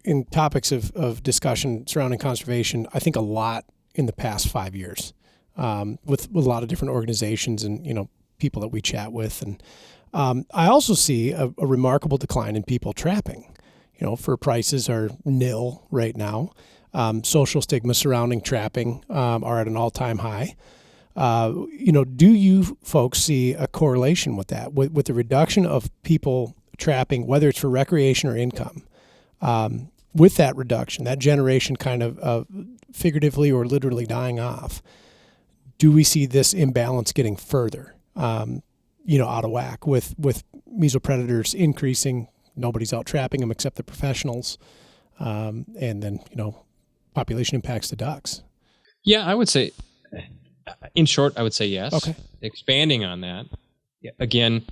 S3: in topics of discussion surrounding conservation, I think a lot in the past 5 years, with a lot of different organizations and, people that we chat with. And I also see a remarkable decline in people trapping. Fur prices are nil right now. Social stigma surrounding trapping are at an all-time high. Do you folks see a correlation with that, with the reduction of people trapping, whether it's for recreation or income? With that reduction, that generation kind of figuratively or literally dying off, do we see this imbalance getting further, out of whack with mesopredators increasing? Nobody's out trapping them except the professionals, and then population impacts the ducks.
S1: Yeah, I would say, in short, I would say yes.
S3: Okay.
S1: Expanding on that, again,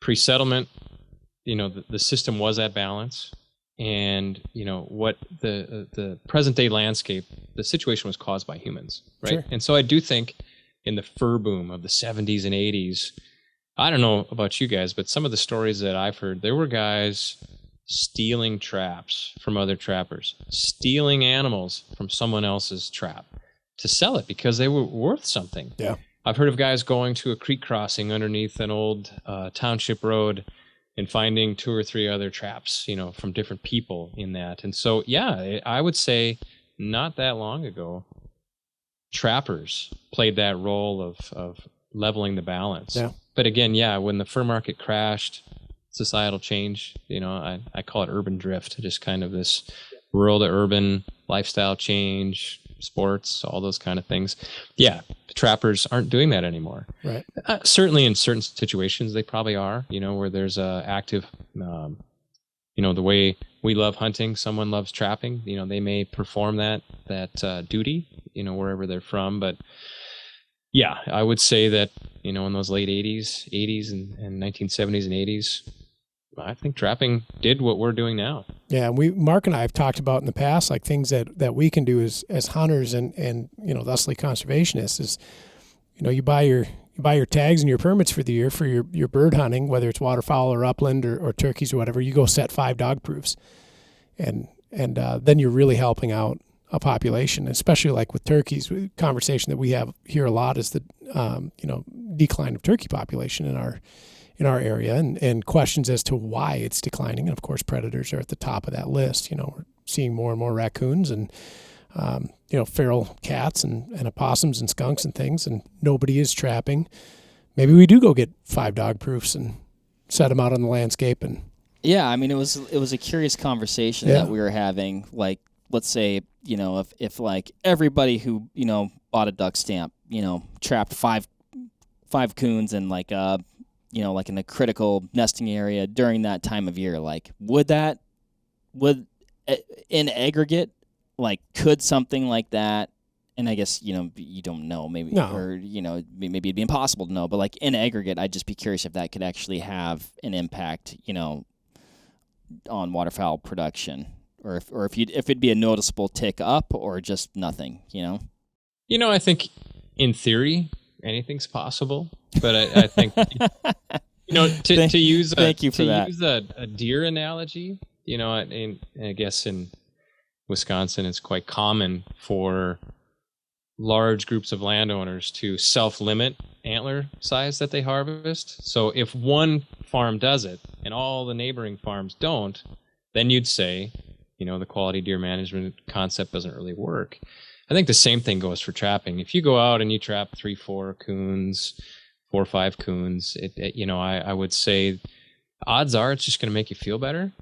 S1: pre-settlement, the system was at balance. And what the present day landscape, the situation was caused by humans, right?
S3: Sure.
S1: And so I do think in the fur boom of the 70s and 80s, I don't know about you guys, but some of the stories that I've heard, there were guys stealing traps from other trappers, stealing animals from someone else's trap to sell it because they were worth something.
S3: Yeah,
S1: I've heard of guys going to a creek crossing underneath an old township road and finding 2 or 3 other traps, from different people in that. And so, yeah, I would say not that long ago, trappers played that role of leveling the balance.
S3: Yeah.
S1: But again, when the fur market crashed, societal change, I call it urban drift, just kind of this rural to urban lifestyle change, sports, all those kind of things. Yeah, the trappers aren't doing that anymore.
S3: right.
S1: Certainly in certain situations they probably are, where there's a active, the way we love hunting, someone loves trapping, they may perform that duty, wherever they're from. But yeah, I would say that, in those late 80s and 1970s and 80s, I think trapping did what we're doing now.
S3: Yeah, Mark and I have talked about in the past, like things that we can do as hunters and thusly conservationists is, you buy your tags and your permits for the year for your bird hunting, whether it's waterfowl or upland or turkeys or whatever. You go set 5 dog proofs, and then you're really helping out a population, especially like with turkeys. Conversation that we have here a lot is the decline of turkey population in our area, and questions as to why it's declining. And of course, predators are at the top of that list. We're seeing more and more raccoons and feral cats and opossums and skunks and things, and nobody is trapping. Maybe we do go get 5 dog proofs and set them out on the landscape. And
S2: yeah, I mean, it was a curious conversation that we were having. Like, let's say, if like everybody who bought a duck stamp, trapped five coons and like like in a critical nesting area during that time of year, like would in aggregate, like could something like that, and I guess you don't know, maybe
S3: No.
S2: or maybe it'd be impossible to know, but like in aggregate, I'd just be curious if that could actually have an impact on waterfowl production, or if it'd be a noticeable tick up or just nothing.
S1: I think in theory anything's possible, but I think to use a deer analogy, and I guess in Wisconsin it's quite common for large groups of landowners to self-limit antler size that they harvest. So if one farm does it and all the neighboring farms don't, then you'd say, the quality deer management concept doesn't really work. I think the same thing goes for trapping. If you go out and you trap 3-4 coons, 4 or 5 coons, I would say odds are it's just going to make you feel better.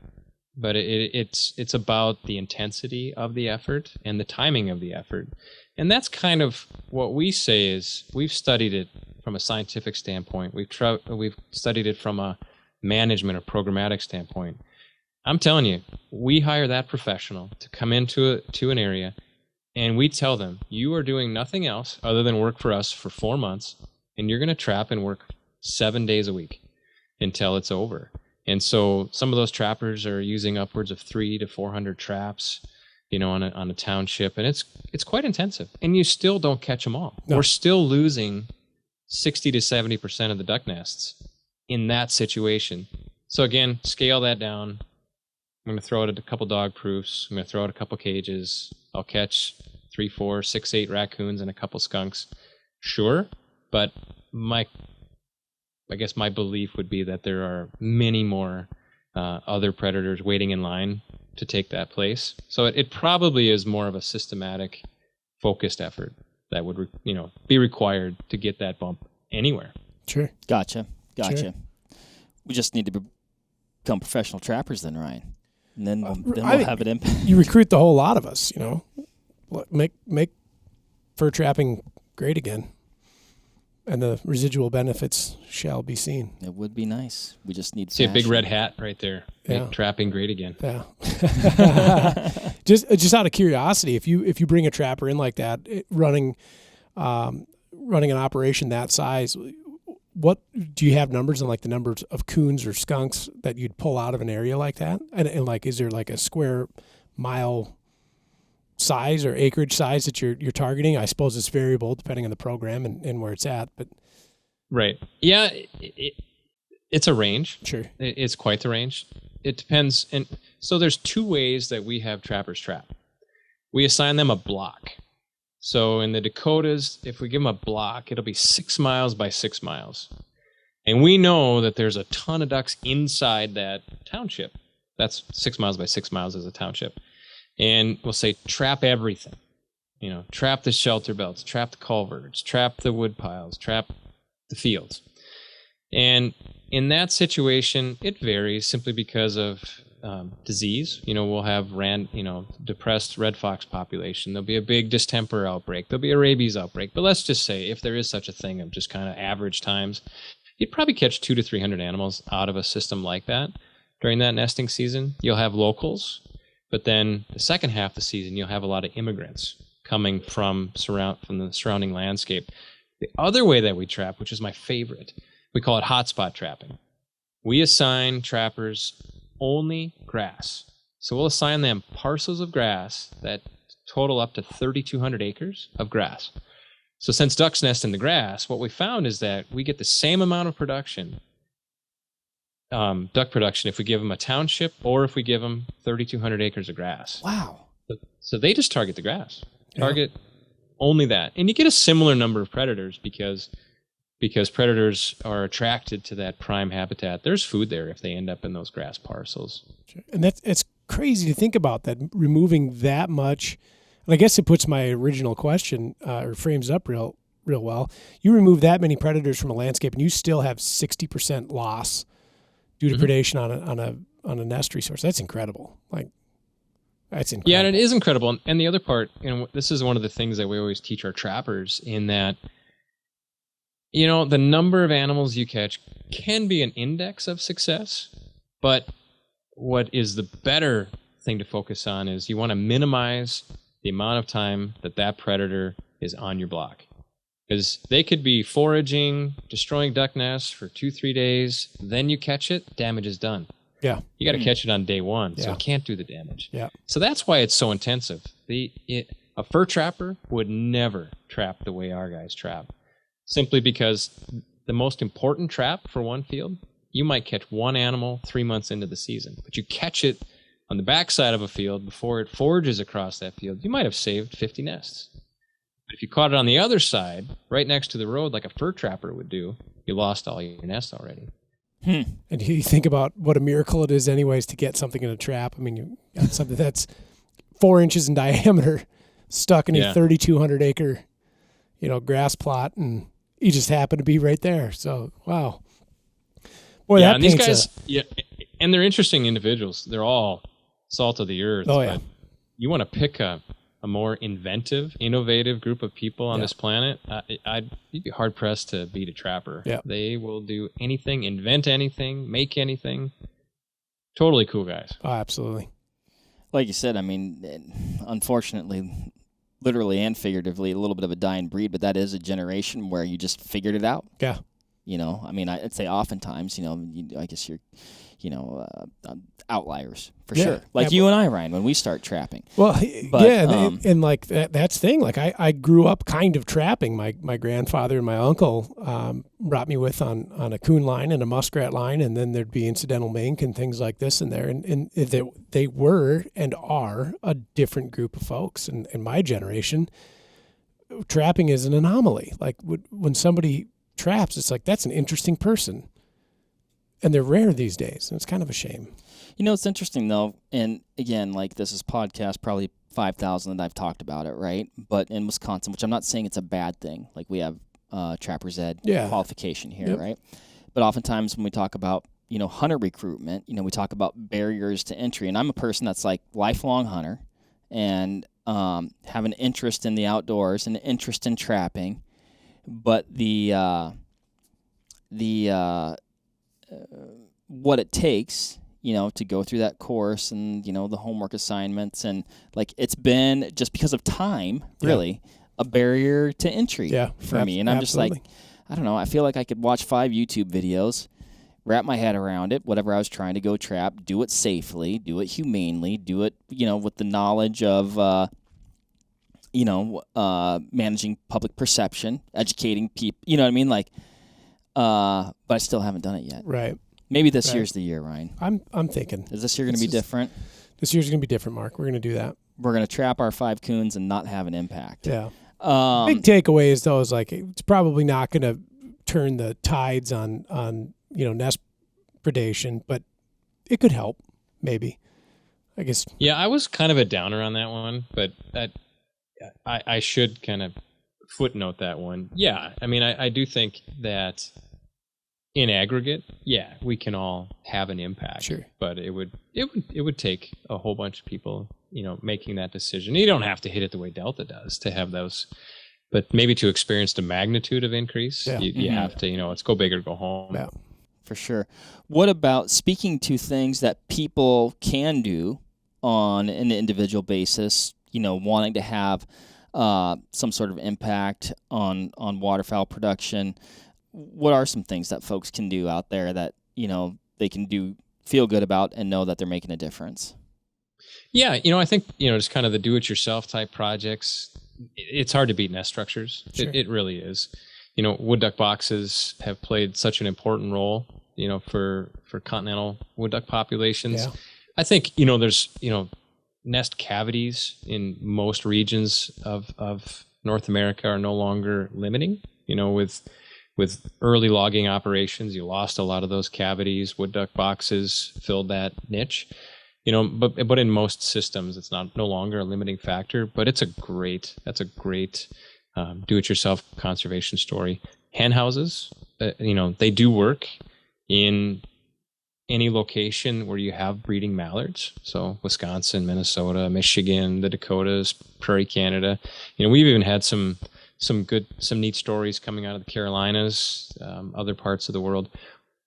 S1: But it's about the intensity of the effort and the timing of the effort. And that's kind of what we say is we've studied it from a scientific standpoint. We've studied it from a management or programmatic standpoint. I'm telling you, we hire that professional to come into an area And we tell them, you are doing nothing else other than work for us for 4 months, and you're going to trap and work 7 days a week until it's over. And so some of those trappers are using upwards of 300 to 400 traps, on a township, and it's quite intensive. And you still don't catch them all. No. We're still losing 60 to 70% of the duck nests in that situation. So again, scale that down. I'm going to throw out a couple dog proofs. I'm going to throw out a couple cages. I'll catch 3, 4, 6, 8 raccoons and a couple skunks. Sure, but I guess my belief would be that there are many more other predators waiting in line to take that place. So it probably is more of a systematic, focused effort that would be required to get that bump anywhere.
S3: Sure.
S2: Gotcha.
S3: Sure.
S2: We just need to become professional trappers then, Ryan. And then we'll have it impact.
S3: You recruit the whole lot of us, make fur trapping great again. And the residual benefits shall be seen.
S2: It would be nice. We just need
S1: see a big red hat right there. Yeah. Make trapping great again.
S3: Yeah. just out of curiosity, if you bring a trapper in like that, running an operation that size, what do you have numbers on, like the numbers of coons or skunks that you'd pull out of an area like that? And like, is there like a square mile size or acreage size that you're targeting? I suppose it's variable depending on the program and where it's at, but
S1: right. Yeah. It's a range.
S3: Sure.
S1: It's quite the range. It depends. And so there's 2 ways that we have trappers trap. We assign them a block. So in the Dakotas, if we give them a block, it'll be 6 miles by 6 miles. And we know that there's a ton of ducks inside that township. That's 6 miles by 6 miles is a township. And we'll say, trap everything. Trap the shelter belts, trap the culverts, trap the wood piles, trap the fields. And in that situation, it varies simply because of disease. We'll have depressed red fox population. There'll be a big distemper outbreak. There'll be a rabies outbreak. But let's just say, if there is such a thing of just kind of average times, you'd probably catch 200 to 300 animals out of a system like that during that nesting season. You'll have locals, but then the second half of the season, you'll have a lot of immigrants coming from the surrounding landscape. The other way that we trap, which is my favorite, we call it hotspot trapping. We assign trappers only grass. So we'll assign them parcels of grass that total up to 3,200 acres of grass. So since ducks nest in the grass, what we found is that we get the same amount of production, duck production, if we give them a township or if we give them 3,200 acres of grass.
S3: Wow.
S1: So they just target the grass. Target only that. And you get a similar number of predators because predators are attracted to that prime habitat. There's food there if they end up in those grass parcels.
S3: And it's crazy to think about that, removing that much. And I guess it puts my original question or frames up real well. You remove that many predators from a landscape and you still have 60% loss due to predation on a nest resource. That's incredible. That's incredible.
S1: Yeah, and it is incredible. And the other part, this is one of the things that we always teach our trappers, in that the number of animals you catch can be an index of success, but what is the better thing to focus on is you want to minimize the amount of time that predator is on your block. Because they could be foraging, destroying duck nests for 2-3 days, then you catch it, damage is done.
S3: Yeah.
S1: You got to catch it on day 1, so it can't do the damage.
S3: Yeah.
S1: So that's why it's so intensive. A fur trapper would never trap the way our guys trap. Simply because the most important trap for one field, you might catch one animal 3 months into the season, but you catch it on the backside of a field before it forages across that field, you might have saved 50 nests. But if you caught it on the other side, right next to the road, like a fur trapper would do, you lost all your nests already.
S3: And you think about what a miracle it is anyways to get something in a trap. I mean, you got something that's 4 inches in diameter stuck in a 3,200 acre, grass plot, and you just happen to be right there. So, wow. Boy,
S1: and these guys, and they're interesting individuals. They're all salt of the earth.
S3: Oh, yeah.
S1: But you want to pick a more inventive, innovative group of people on this planet, you'd be hard-pressed to beat a trapper.
S3: Yeah.
S1: They will do anything, invent anything, make anything. Totally cool guys.
S3: Oh, absolutely.
S2: Like you said, I mean, unfortunately, literally and figuratively a little bit of a dying breed, but that is a generation where you just figured it out.
S3: Yeah.
S2: I mean, I'd say oftentimes, I guess you're, outliers for sure. Like you and I, Ryan, when we start trapping.
S3: Well, and like that's the thing. Like I grew up kind of trapping. My grandfather and my uncle brought me with on a coon line and a muskrat line, and then there'd be incidental mink and things like this in there. And they were and are a different group of folks. And in my generation, trapping is an anomaly. Like when somebody traps, it's like that's an interesting person. And they're rare these days, and it's kind of a shame.
S2: It's interesting, though, and again, like this is podcast probably 5,000 that I've talked about it, right? But in Wisconsin, which I'm not saying it's a bad thing, like we have Trapper's Ed qualification here, right? But oftentimes when we talk about, hunter recruitment, we talk about barriers to entry, and I'm a person that's like lifelong hunter and have an interest in the outdoors and an interest in trapping, but what it takes, to go through that course and, the homework assignments and like it's been just because of time, really, a barrier to entry for me. And I'm just like, I don't know, I feel like I could watch 5 YouTube videos, wrap my head around it, whatever I was trying to go trap, do it safely, do it humanely, do it, with the knowledge of, managing public perception, educating people, you know what I mean? Like, but I still haven't done it yet.
S3: Right.
S2: Maybe this year's the year, Ryan.
S3: I'm thinking.
S2: Is this year going to be different?
S3: This year's going to be different, Mark. We're going to do that.
S2: We're going to trap our 5 coons and not have an impact.
S3: Yeah. Big takeaway is, though, is like it's probably not going to turn the tides on nest predation, but it could help, maybe. I guess.
S1: Yeah, I was kind of a downer on that one, but I should kind of footnote that one. Yeah, I mean, I do think that in aggregate, we can all have an impact.
S3: Sure.
S1: But it would take a whole bunch of people, making that decision. You don't have to hit it the way Delta does to have those, but maybe to experience the magnitude of increase, you have to, it's go big or go home.
S3: Yeah,
S2: for sure. What about speaking to things that people can do on an individual basis, wanting to have some sort of impact on waterfowl production? What are some things that folks can do out there that, they can feel good about and know that they're making a difference?
S1: Yeah, I think, just kind of the do-it-yourself type projects, it's hard to beat nest structures.
S3: Sure.
S1: It really is. Wood duck boxes have played such an important role, for continental wood duck populations.
S3: Yeah.
S1: I think, there's, nest cavities in most regions of North America are no longer limiting, with early logging operations, you lost a lot of those cavities. Wood duck boxes filled that niche, but in most systems, it's no longer a limiting factor. But that's a great do-it-yourself conservation story. Hen houses, they do work in any location where you have breeding mallards. So Wisconsin, Minnesota, Michigan, the Dakotas, Prairie Canada. We've even had some neat stories coming out of the Carolinas, other parts of the world.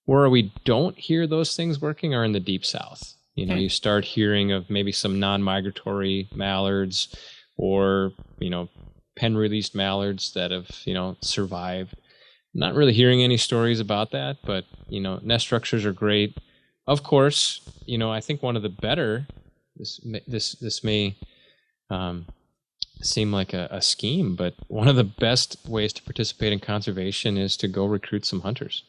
S1: Where we don't hear those things working are in the deep south. You start hearing of maybe some non-migratory mallards or, pen-released mallards that have, survived. Not really hearing any stories about that, but, nest structures are great. Of course, I think one of the better, this may seem like a scheme, but one of the best ways to participate in conservation is to go recruit some hunters.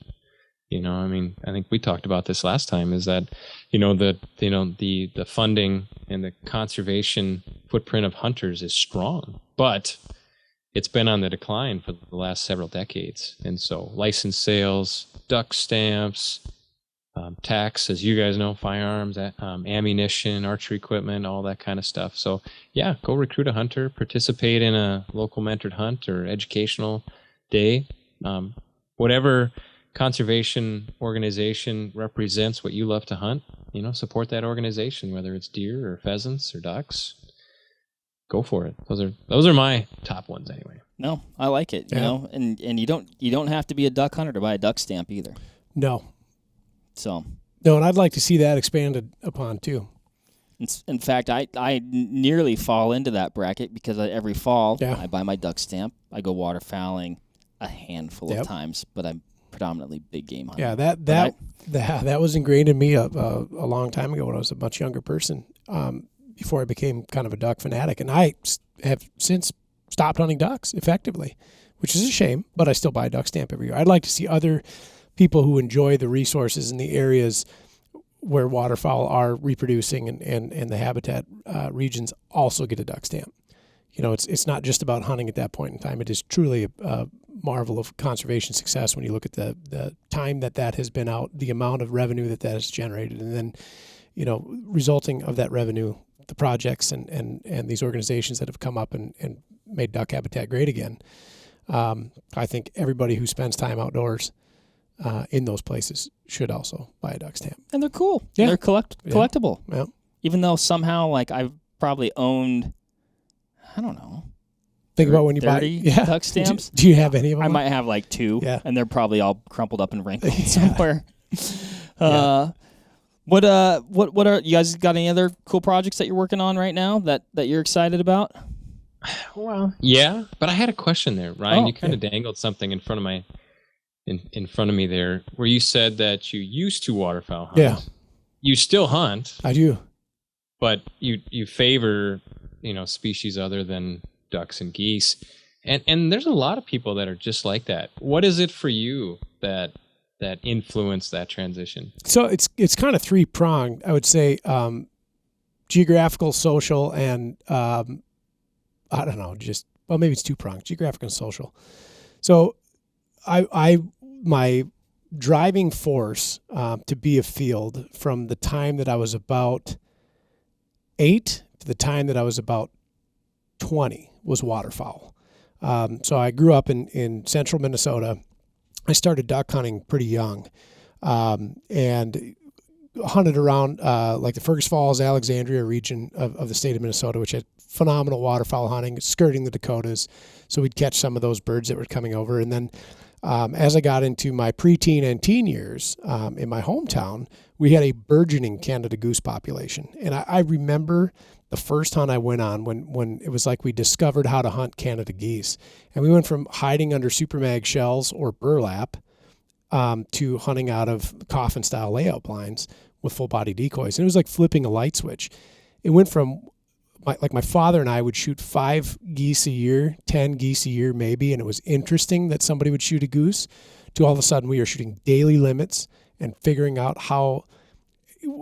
S1: I think we talked about this last time, is that, the funding and the conservation footprint of hunters is strong, but it's been on the decline for the last several decades. And so license sales, duck stamps, tax, as you guys know, firearms, ammunition, archery equipment, all that kind of stuff. So yeah, go recruit a hunter, participate in a local mentored hunt or educational day. Whatever conservation organization represents what you love to hunt, support that organization, whether it's deer or pheasants or ducks. Go for it. Those are my top ones anyway.
S2: No, I like it. And you don't have to be a duck hunter to buy a duck stamp either.
S3: No.
S2: So.
S3: No, and I'd like to see that expanded upon too.
S2: In fact, I nearly fall into that bracket because every fall I buy my duck stamp. I go waterfowling a handful of times, but I'm predominantly big game hunting.
S3: Yeah, that was ingrained in me a long time ago when I was a much younger person, before I became kind of a duck fanatic. And I have since stopped hunting ducks effectively, which is a shame, but I still buy a duck stamp every year. I'd like to see other people who enjoy the resources in the areas where waterfowl are reproducing and the habitat regions also get a duck stamp. It's not just about hunting at that point in time. It is truly a marvel of conservation success when you look at the time that has been out, the amount of revenue that has generated, and then, resulting of that revenue, the projects and these organizations that have come up and made duck habitat great again. I think everybody who spends time outdoors in those places should also buy a duck stamp.
S2: And they're cool.
S3: Yeah.
S2: They're collectible.
S3: Yeah.
S2: Even though somehow, I've probably owned, I don't know.
S3: Think about when you buy
S2: duck stamps.
S3: Do you have any of them?
S2: I might have 2.
S3: Yeah.
S2: And they're probably all crumpled up and wrinkled somewhere. What are you guys got any other cool projects that you're working on right now that you're excited about?
S1: Well, yeah, but I had a question there, Ryan. You kind of dangled something in front of in front of me there, where you said that you used to waterfowl hunt.
S3: Yeah.
S1: You still hunt.
S3: I do.
S1: But you favor, species other than ducks and geese. And there's a lot of people that are just like that. What is it for you that influenced that transition?
S3: So it's kind of three-pronged, I would say, geographical, social, and I don't know, maybe it's two-pronged, geographical and social. So my driving force to be afield from the time that I was about 8 to the time that I was about 20 was waterfowl. So I grew up in central Minnesota. I started duck hunting pretty young, and hunted around the Fergus Falls, Alexandria region of the state of Minnesota, which had phenomenal waterfowl hunting, skirting the Dakotas. So we'd catch some of those birds that were coming over. And then as I got into my preteen and teen years in my hometown, we had a burgeoning Canada goose population. And I remember the first hunt I went on when it was like we discovered how to hunt Canada geese. And we went from hiding under super mag shells or burlap to hunting out of coffin-style layout blinds with full-body decoys. And it was like flipping a light switch. It went from, my father and I would shoot 5 geese a year, 10 geese a year maybe, and it was interesting that somebody would shoot a goose, to all of a sudden we are shooting daily limits and figuring out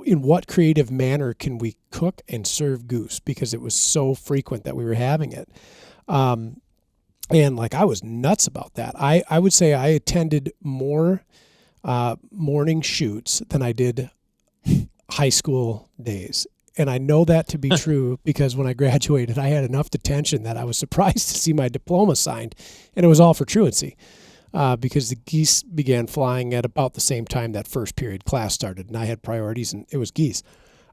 S3: in what creative manner can we cook and serve goose, because it was so frequent that we were having it. And I was nuts about that. I would say I attended more morning shoots than I did high school days. And I know that to be true because when I graduated, I had enough detention that I was surprised to see my diploma signed. And it was all for truancy because the geese began flying at about the same time that first period class started. And I had priorities, and it was geese.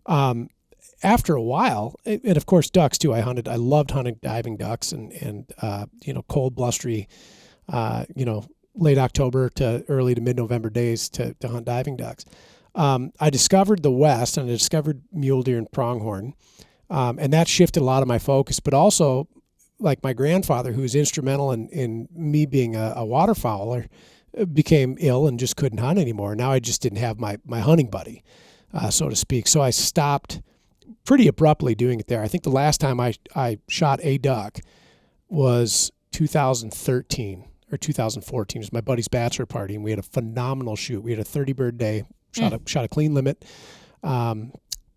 S3: After a while, and of course ducks too, I loved hunting diving ducks and cold, blustery, late October to early to mid-November days to hunt diving ducks. I discovered the West, and I discovered mule deer and pronghorn, and that shifted a lot of my focus. But also, like my grandfather, who was instrumental in me being a waterfowler, became ill and just couldn't hunt anymore. Now I just didn't have my hunting buddy, so to speak. So I stopped pretty abruptly doing it there. I think the last time I shot a duck was 2013 or 2014. It was my buddy's bachelor party, and we had a phenomenal shoot. We had a 30-bird day. Shot a clean limit,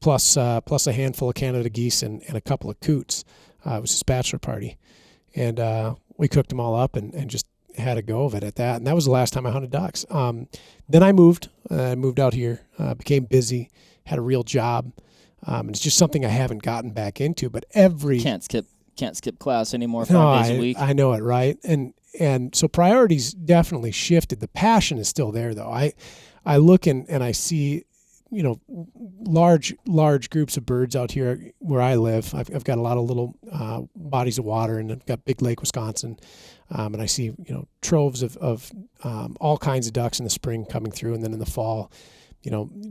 S3: plus a handful of Canada geese and a couple of coots. It was his bachelor party, and we cooked them all up and just had a go of it at that. And that was the last time I hunted ducks. Then I moved out here, became busy, had a real job, and it's just something I haven't gotten back into. But
S2: can't skip class anymore 5 days a week.
S3: I know it, right? And so priorities definitely shifted. The passion is still there, though. I look and I see, large groups of birds out here where I live. I've got a lot of little bodies of water, and I've got Big Lake, Wisconsin, and I see troves of all kinds of ducks in the spring coming through, and then in the fall,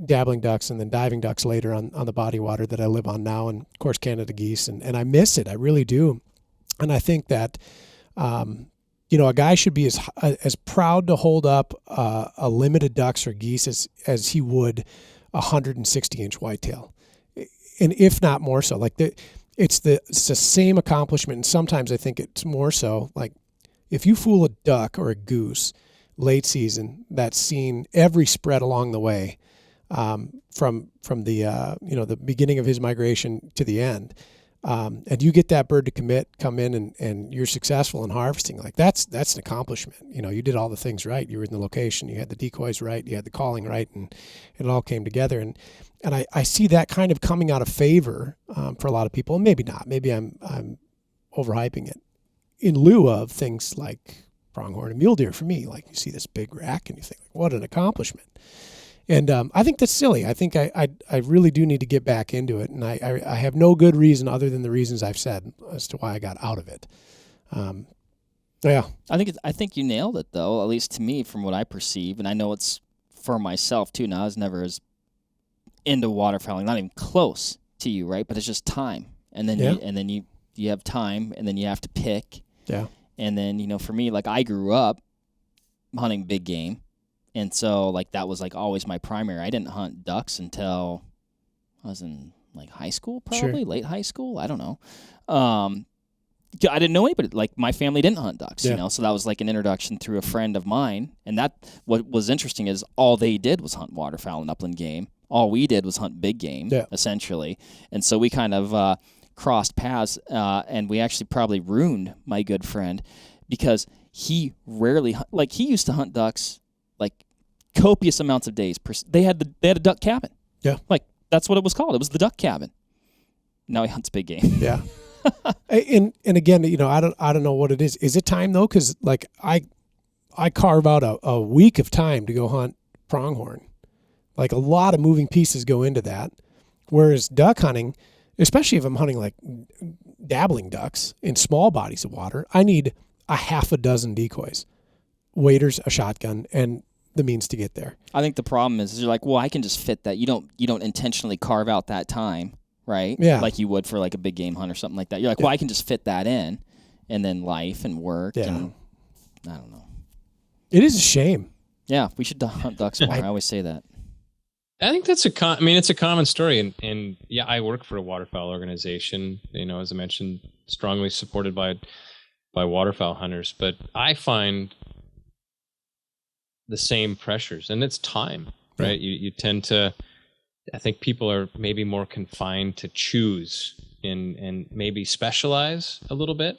S3: dabbling ducks and then diving ducks later on the body water that I live on now, and of course Canada geese, and I miss it. I really do. And I think that, a guy should be as proud to hold up a limited ducks or geese as he would a 160-inch whitetail, and if not more so. Like it's the same accomplishment, and sometimes I think it's more so. Like if you fool a duck or a goose late season that's seen every spread along the way, from the beginning of his migration to the end, and you get that bird to come in and you're successful in harvesting, like that's an accomplishment. You did all the things right. You were in the location, you had the decoys right, you had the calling right, and it all came together. And I see that kind of coming out of favor for a lot of people, and maybe not. Maybe I'm overhyping it, in lieu of things like pronghorn and mule deer. For me, like you see this big rack and you think, what an accomplishment. And I think that's silly. I think I really do need to get back into it, and I have no good reason other than the reasons I've said as to why I got out of it. Yeah,
S2: I think you nailed it, though. At least to me, from what I perceive, and I know it's for myself too. Now I was never as into waterfowling, not even close to you, right? But it's just time, and then you have time, and then you have to pick.
S3: Yeah.
S2: And then, for me, like I grew up hunting big game. And so like that was like always my primary. I didn't hunt ducks until I was in like high school, probably late high school. I don't know. I didn't know anybody. Like my family didn't hunt ducks, so that was like an introduction through a friend of mine. And that what was interesting is all they did was hunt waterfowl and upland game. All we did was hunt big game, essentially. And so we kind of crossed paths, and we actually probably ruined my good friend because he rarely he used to hunt ducks like copious amounts of days. They had a duck cabin.
S3: Yeah,
S2: like that's what it was called. It was the duck cabin. Now he hunts big game.
S3: Yeah, and again, I don't know what it is. Is it time though? Because like I carve out a week of time to go hunt pronghorn. Like a lot of moving pieces go into that. Whereas duck hunting, especially if I'm hunting like dabbling ducks in small bodies of water, I need a half a dozen decoys, waders, a shotgun, and the means to get there.
S2: I think the problem is you're like, well, I can just fit that. You don't intentionally carve out that time, right?
S3: Yeah.
S2: Like you would for like a big game hunt or something like that. You're like, well, I can just fit that in, and then life and work and I don't know.
S3: It is a shame.
S2: Yeah, we should hunt ducks more. I always say that.
S1: I think that's it's a common story, and yeah, I work for a waterfowl organization. As I mentioned, strongly supported by waterfowl hunters, but I find the same pressures, and it's time, right? You tend to, I think people are maybe more confined to choose and maybe specialize a little bit.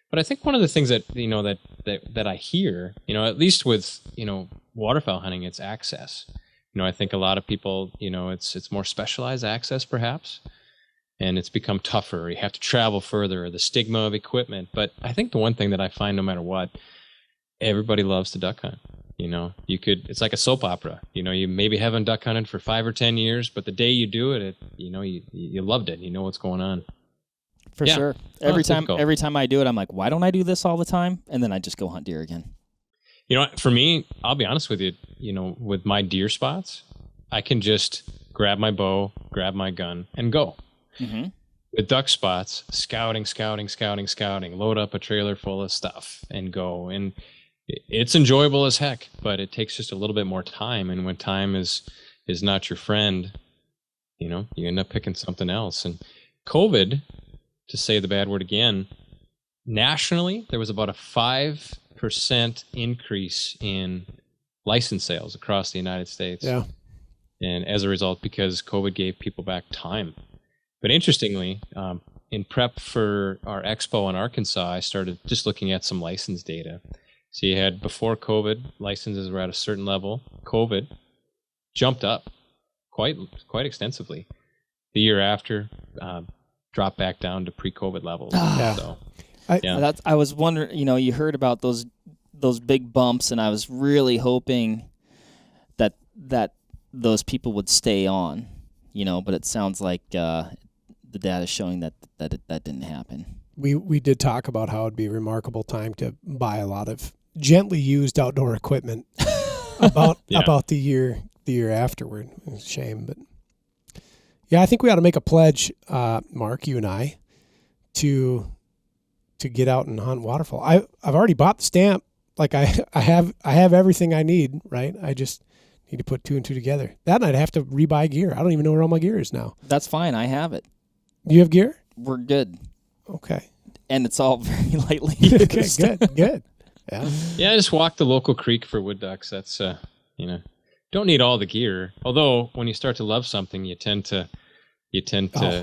S1: But I think one of the things that that I hear, at least with waterfowl hunting, it's access. I think a lot of people, it's more specialized access perhaps, and it's become tougher. You have to travel further, or the stigma of equipment. But I think the one thing that I find, no matter what, everybody loves to duck hunt. It's like a soap opera. You maybe haven't duck hunted for 5 or 10 years, but the day you do it, you loved it. You know what's going on.
S2: For sure. Every time I do it, I'm like, why don't I do this all the time? And then I just go hunt deer again.
S1: For me, I'll be honest with you, with my deer spots, I can just grab my bow, grab my gun, and go.
S2: Mm-hmm.
S1: With duck spots, scouting, load up a trailer full of stuff and go. And it's enjoyable as heck, but it takes just a little bit more time. And when time is not your friend, you end up picking something else. And COVID, to say the bad word again, nationally, there was about a 5% increase in license sales across the United States.
S3: Yeah.
S1: And as a result, because COVID gave people back time. But interestingly, in prep for our expo in Arkansas, I started just looking at some license data. So you had, before COVID, licenses were at a certain level. COVID jumped up quite extensively. The year after, dropped back down to pre-COVID levels. So,
S2: I was wondering, you heard about those big bumps, and I was really hoping that those people would stay on, but it sounds like the data is showing that didn't happen.
S3: We did talk about how it'd be a remarkable time to buy a lot of gently used outdoor equipment about the year the year afterward. It was a shame, but yeah, I think we ought to make a pledge, Mark, you and I, to get out and hunt waterfowl. I've already bought the stamp. Like I have everything I need, right? I just need to put 2 and 2 together. That and I'd have to rebuy gear. I don't even know where all my gear is now.
S2: That's fine. I have it.
S3: You have gear?
S2: We're good.
S3: Okay.
S2: And it's all very lightly used.
S3: Okay, good. Yeah.
S1: Yeah, just walk the local creek for wood ducks. That's don't need all the gear. Although when you start to love something, you tend to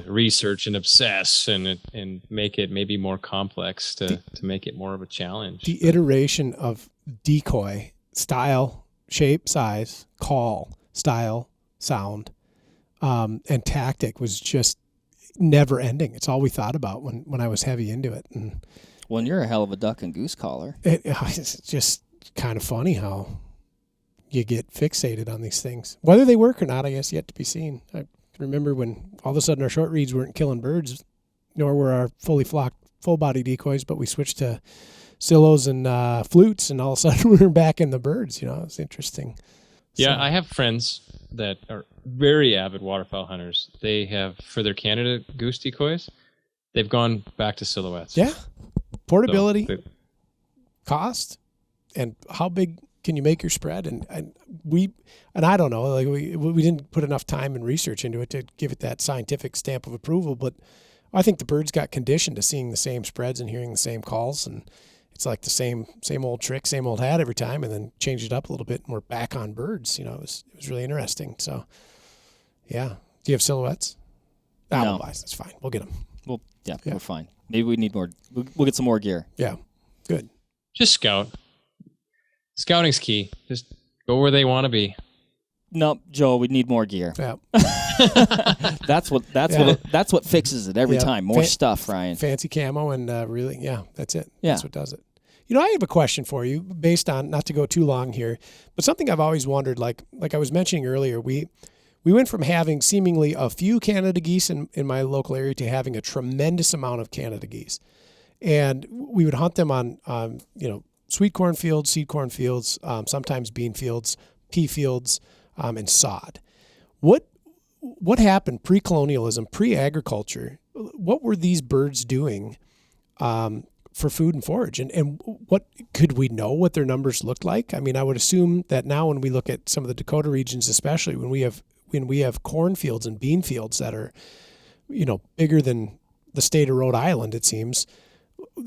S1: research and obsess and make it maybe more complex to make it more of a challenge.
S3: The iteration of decoy, style, shape, size, call, style, sound, and tactic was just never ending. It's all we thought about when I was heavy into it. And
S2: Well, you're a hell of a duck and goose caller.
S3: it's just kind of funny how you get fixated on these things. Whether they work or not, I guess, yet to be seen. I remember when all of a sudden our short reeds weren't killing birds, nor were our fully flocked, full-body decoys, but we switched to silos and flutes, and all of a sudden we were back in the birds. It was interesting.
S1: Yeah,
S3: So,
S1: I have friends that are very avid waterfowl hunters. They have, for their Canada goose decoys, they've gone back to silhouettes.
S3: yeah, portability,
S1: So
S3: cost, and how big can you make your spread? And I don't know, like we didn't put enough time and research into it to give it that scientific stamp of approval, but I think the birds got conditioned to seeing the same spreads and hearing the same calls, and it's like the same old trick, same old hat every time, and then change it up a little bit, and we're back on birds. It was really interesting. So, yeah. Do you have silhouettes?
S2: No.
S3: That's fine. We'll get them.
S2: Well, yeah, we're fine. Maybe we need more. We'll get some more gear.
S3: Yeah. Good.
S1: just scout. Scouting's key. Just go where they want to be.
S2: Nope, Joel, we need more gear.
S3: Yeah.
S2: That's what fixes it every time. More stuff, Ryan.
S3: Fancy camo and really, that's it.
S2: Yeah.
S3: That's what does it. I have a question for you based on, not to go too long here, but something I've always wondered, like I was mentioning earlier, we went from having seemingly a few Canada geese in my local area to having a tremendous amount of Canada geese. And we would hunt them on sweet corn fields, seed corn fields, sometimes bean fields, pea fields, and sod. What happened pre-colonialism, pre-agriculture? What were these birds doing for food and forage? And what could we know what their numbers looked like? I mean, I would assume that now when we look at some of the Dakota regions, especially when we have cornfields and bean fields that are, bigger than the state of Rhode Island, it seems,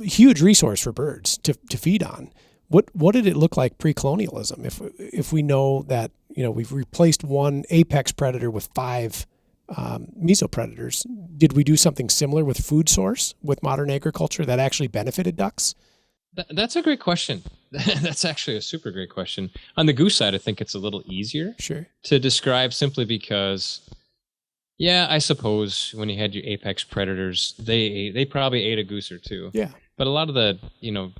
S3: huge resource for birds to feed on. What did it look like pre-colonialism? If we know that, we've replaced one apex predator with 5 mesopredators, did we do something similar with food source with modern agriculture that actually benefited ducks?
S1: That's a great question. That's actually a super great question. On the goose side, I think it's a little easier to describe simply because, I suppose when you had your apex predators, they probably ate a goose or two.
S3: Yeah.
S1: But a lot of the,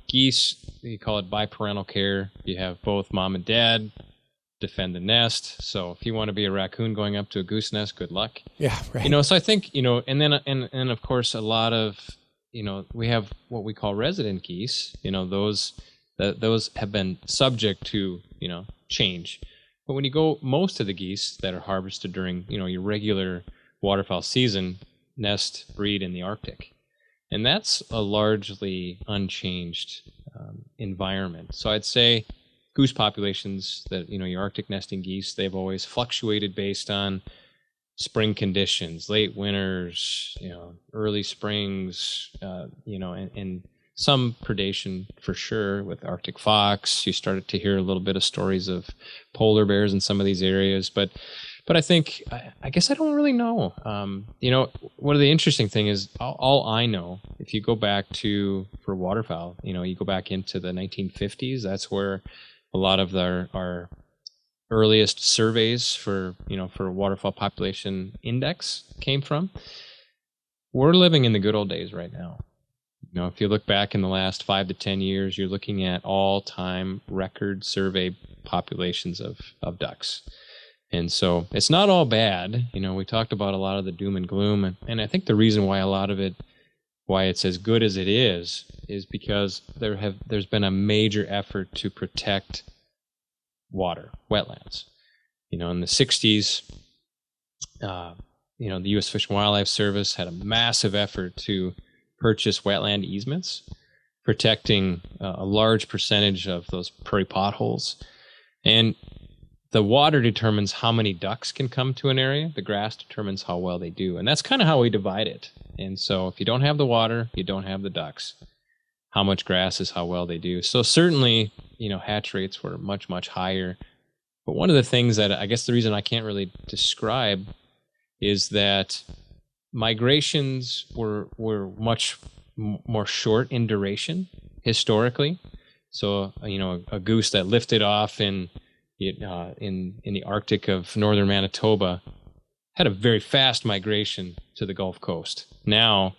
S1: geese, you call it biparental care. You have both mom and dad defend the nest. So if you want to be a raccoon going up to a goose nest, good luck.
S3: Yeah, right.
S1: So I think, and then of course a lot of, we have what we call resident geese. Those have been subject to, change. But when you go, most of the geese that are harvested during, your regular waterfowl season nest breed in the Arctic. And that's a largely unchanged environment. So I'd say goose populations that, your Arctic nesting geese, they've always fluctuated based on spring conditions, late winters, early springs, and some predation for sure with Arctic fox. You started to hear a little bit of stories of polar bears in some of these areas, but I think, I guess I don't really know. One of the interesting thing is all I know, if you go back for waterfowl, you go back into the 1950s, that's where a lot of our earliest surveys for waterfowl population index came from. We're living in the good old days right now. If you look back in the last 5 to 10 years, you're looking at all-time record survey populations of ducks. And so it's not all bad. We talked about a lot of the doom and gloom. And I think the reason why why it's as good as it is because there's been a major effort to protect water, wetlands. In the 60s, the U.S. Fish and Wildlife Service had a massive effort to purchase wetland easements, protecting a large percentage of those prairie potholes. And the water determines how many ducks can come to an area. The grass determines how well they do. And that's kind of how we divide it. And so if you don't have the water, you don't have the ducks. How much grass is how well they do. So certainly, hatch rates were much, much higher. But one of the things that I guess the reason I can't really describe is that migrations were much more short in duration historically. So, a goose that lifted off in the Arctic of northern Manitoba had a very fast migration to the Gulf Coast. Now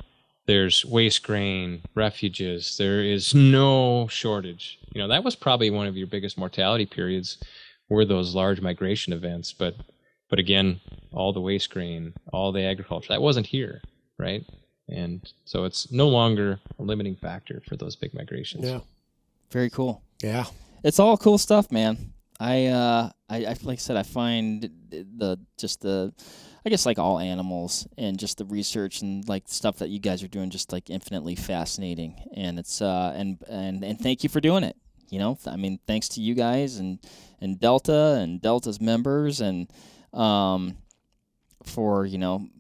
S1: there's waste grain, refuges. There is no shortage. That was probably one of your biggest mortality periods, were those large migration events. But again, all the waste grain, all the agriculture, that wasn't here, right? And so it's no longer a limiting factor for those big migrations.
S3: Yeah.
S2: Very cool.
S3: Yeah.
S2: It's all cool stuff, man. I like I said, I find I guess like all animals and just the research and like stuff that you guys are doing just like infinitely fascinating. And it's and thank you for doing it. Thanks to you guys and Delta and Delta's members and for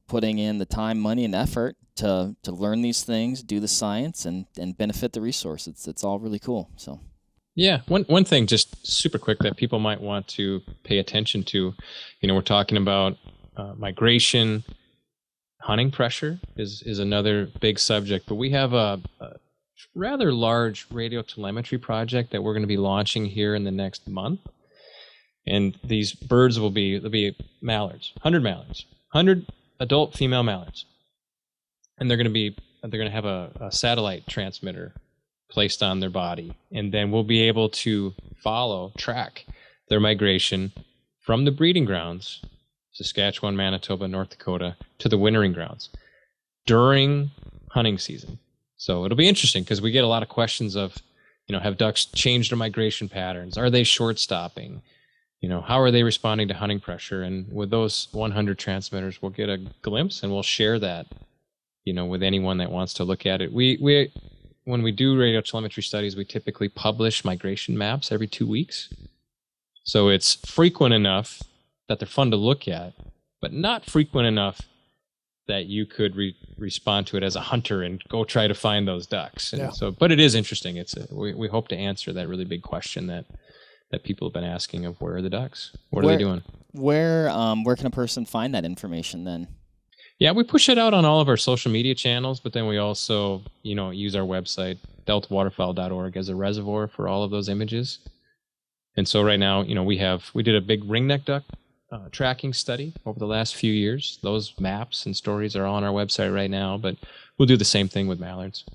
S2: putting in the time, money, and effort to learn these things, do the science, and benefit the resource. It's all really cool. So.
S1: Yeah, one thing just super quick that people might want to pay attention to, we're talking about migration, hunting pressure is another big subject, but we have a rather large radio telemetry project that we're going to be launching here in the next month. And these birds there'll be mallards, 100 adult female mallards. And they're going to have a satellite transmitter placed on their body. And then we'll be able to track their migration from the breeding grounds, Saskatchewan, Manitoba, North Dakota, to the wintering grounds during hunting season. So it'll be interesting because we get a lot of questions of, have ducks changed their migration patterns? Are they short stopping? How are they responding to hunting pressure? And with those 100 transmitters, we'll get a glimpse and we'll share that, with anyone that wants to look at it. When we do radio telemetry studies, we typically publish migration maps every 2 weeks. So it's frequent enough that they're fun to look at, but not frequent enough that you could respond to it as a hunter and go try to find those ducks. And but it is interesting. We hope to answer that really big question that people have been asking of where are the ducks? What are they doing? Where
S2: can a person find that information then?
S1: Yeah, we push it out on all of our social media channels, but then we also, use our website, deltawaterfowl.org, as a reservoir for all of those images. And so right now, we did a big ringneck duck tracking study over the last few years. Those maps and stories are on our website right now, but we'll do the same thing with mallards.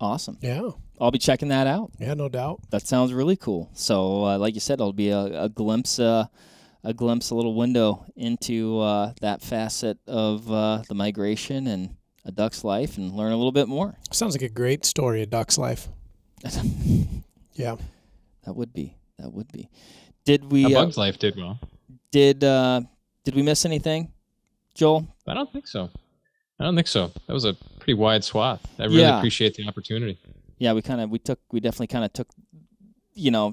S2: Awesome.
S3: Yeah.
S2: I'll be checking that out.
S3: Yeah, no doubt.
S2: That sounds really cool. So, like you said, it'll be a glimpse, a little window into that facet of the migration and a duck's life, and learn a little bit more.
S3: Sounds like a great story, a duck's life. Yeah.
S2: That would be. Did we?
S1: A bug's life did well.
S2: Did we miss anything, Joel?
S1: I don't think so. That was a pretty wide swath. I really appreciate the opportunity.
S2: Yeah, we definitely kind of took,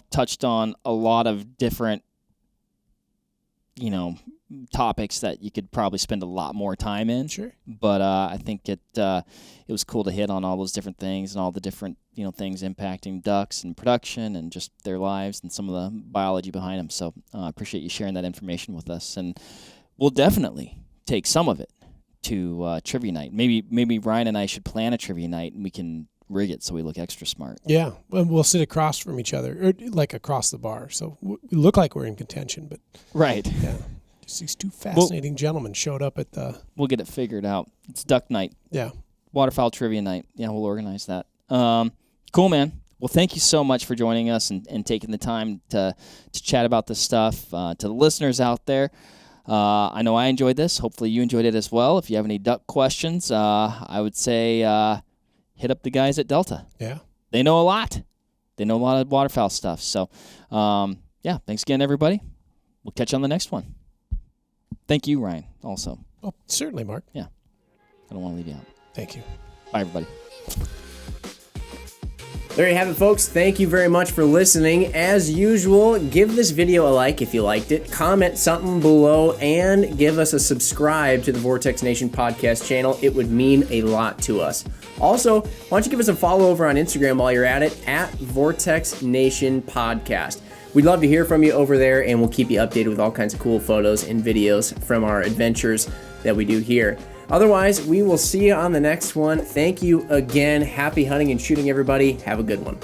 S2: touched on a lot of different, topics that you could probably spend a lot more time in.
S3: Sure.
S2: But I think it was cool to hit on all those different things and all the different, things impacting ducks and production and just their lives and some of the biology behind them. So I appreciate you sharing that information with us. And we'll definitely take some of it to trivia night. Maybe Ryan and I should plan a trivia night and we can rig it so we look extra smart.
S3: Yeah, we'll sit across from each other, or like across the bar, so we look like we're in contention. But
S2: right,
S3: yeah, just these two fascinating gentlemen showed up at the.
S2: We'll get it figured out. It's duck night.
S3: Yeah,
S2: waterfowl trivia night. Yeah, we'll organize that. Cool, man. Well, thank you so much for joining us and taking the time to chat about this stuff. To the listeners out there, I know I enjoyed this. Hopefully, you enjoyed it as well. If you have any duck questions, I would say. Hit up the guys at Delta.
S3: Yeah.
S2: They know a lot. They know a lot of waterfowl stuff. So, thanks again, everybody. We'll catch you on the next one. Thank you, Ryan, also.
S3: Oh, certainly, Mark.
S2: Yeah. I don't want to leave you out.
S3: Thank you.
S2: Bye, everybody.
S4: There you have it, folks. Thank you very much for listening. As usual, give this video a like if you liked it, comment something below, and give us a subscribe to the Vortex Nation podcast channel. It would mean a lot to us. Also, why don't you give us a follow over on Instagram while you're at it, at Vortex Nation Podcast. We'd love to hear from you over there, and we'll keep you updated with all kinds of cool photos and videos from our adventures that we do here. Otherwise, we will see you on the next one. Thank you again. Happy hunting and shooting, everybody. Have a good one.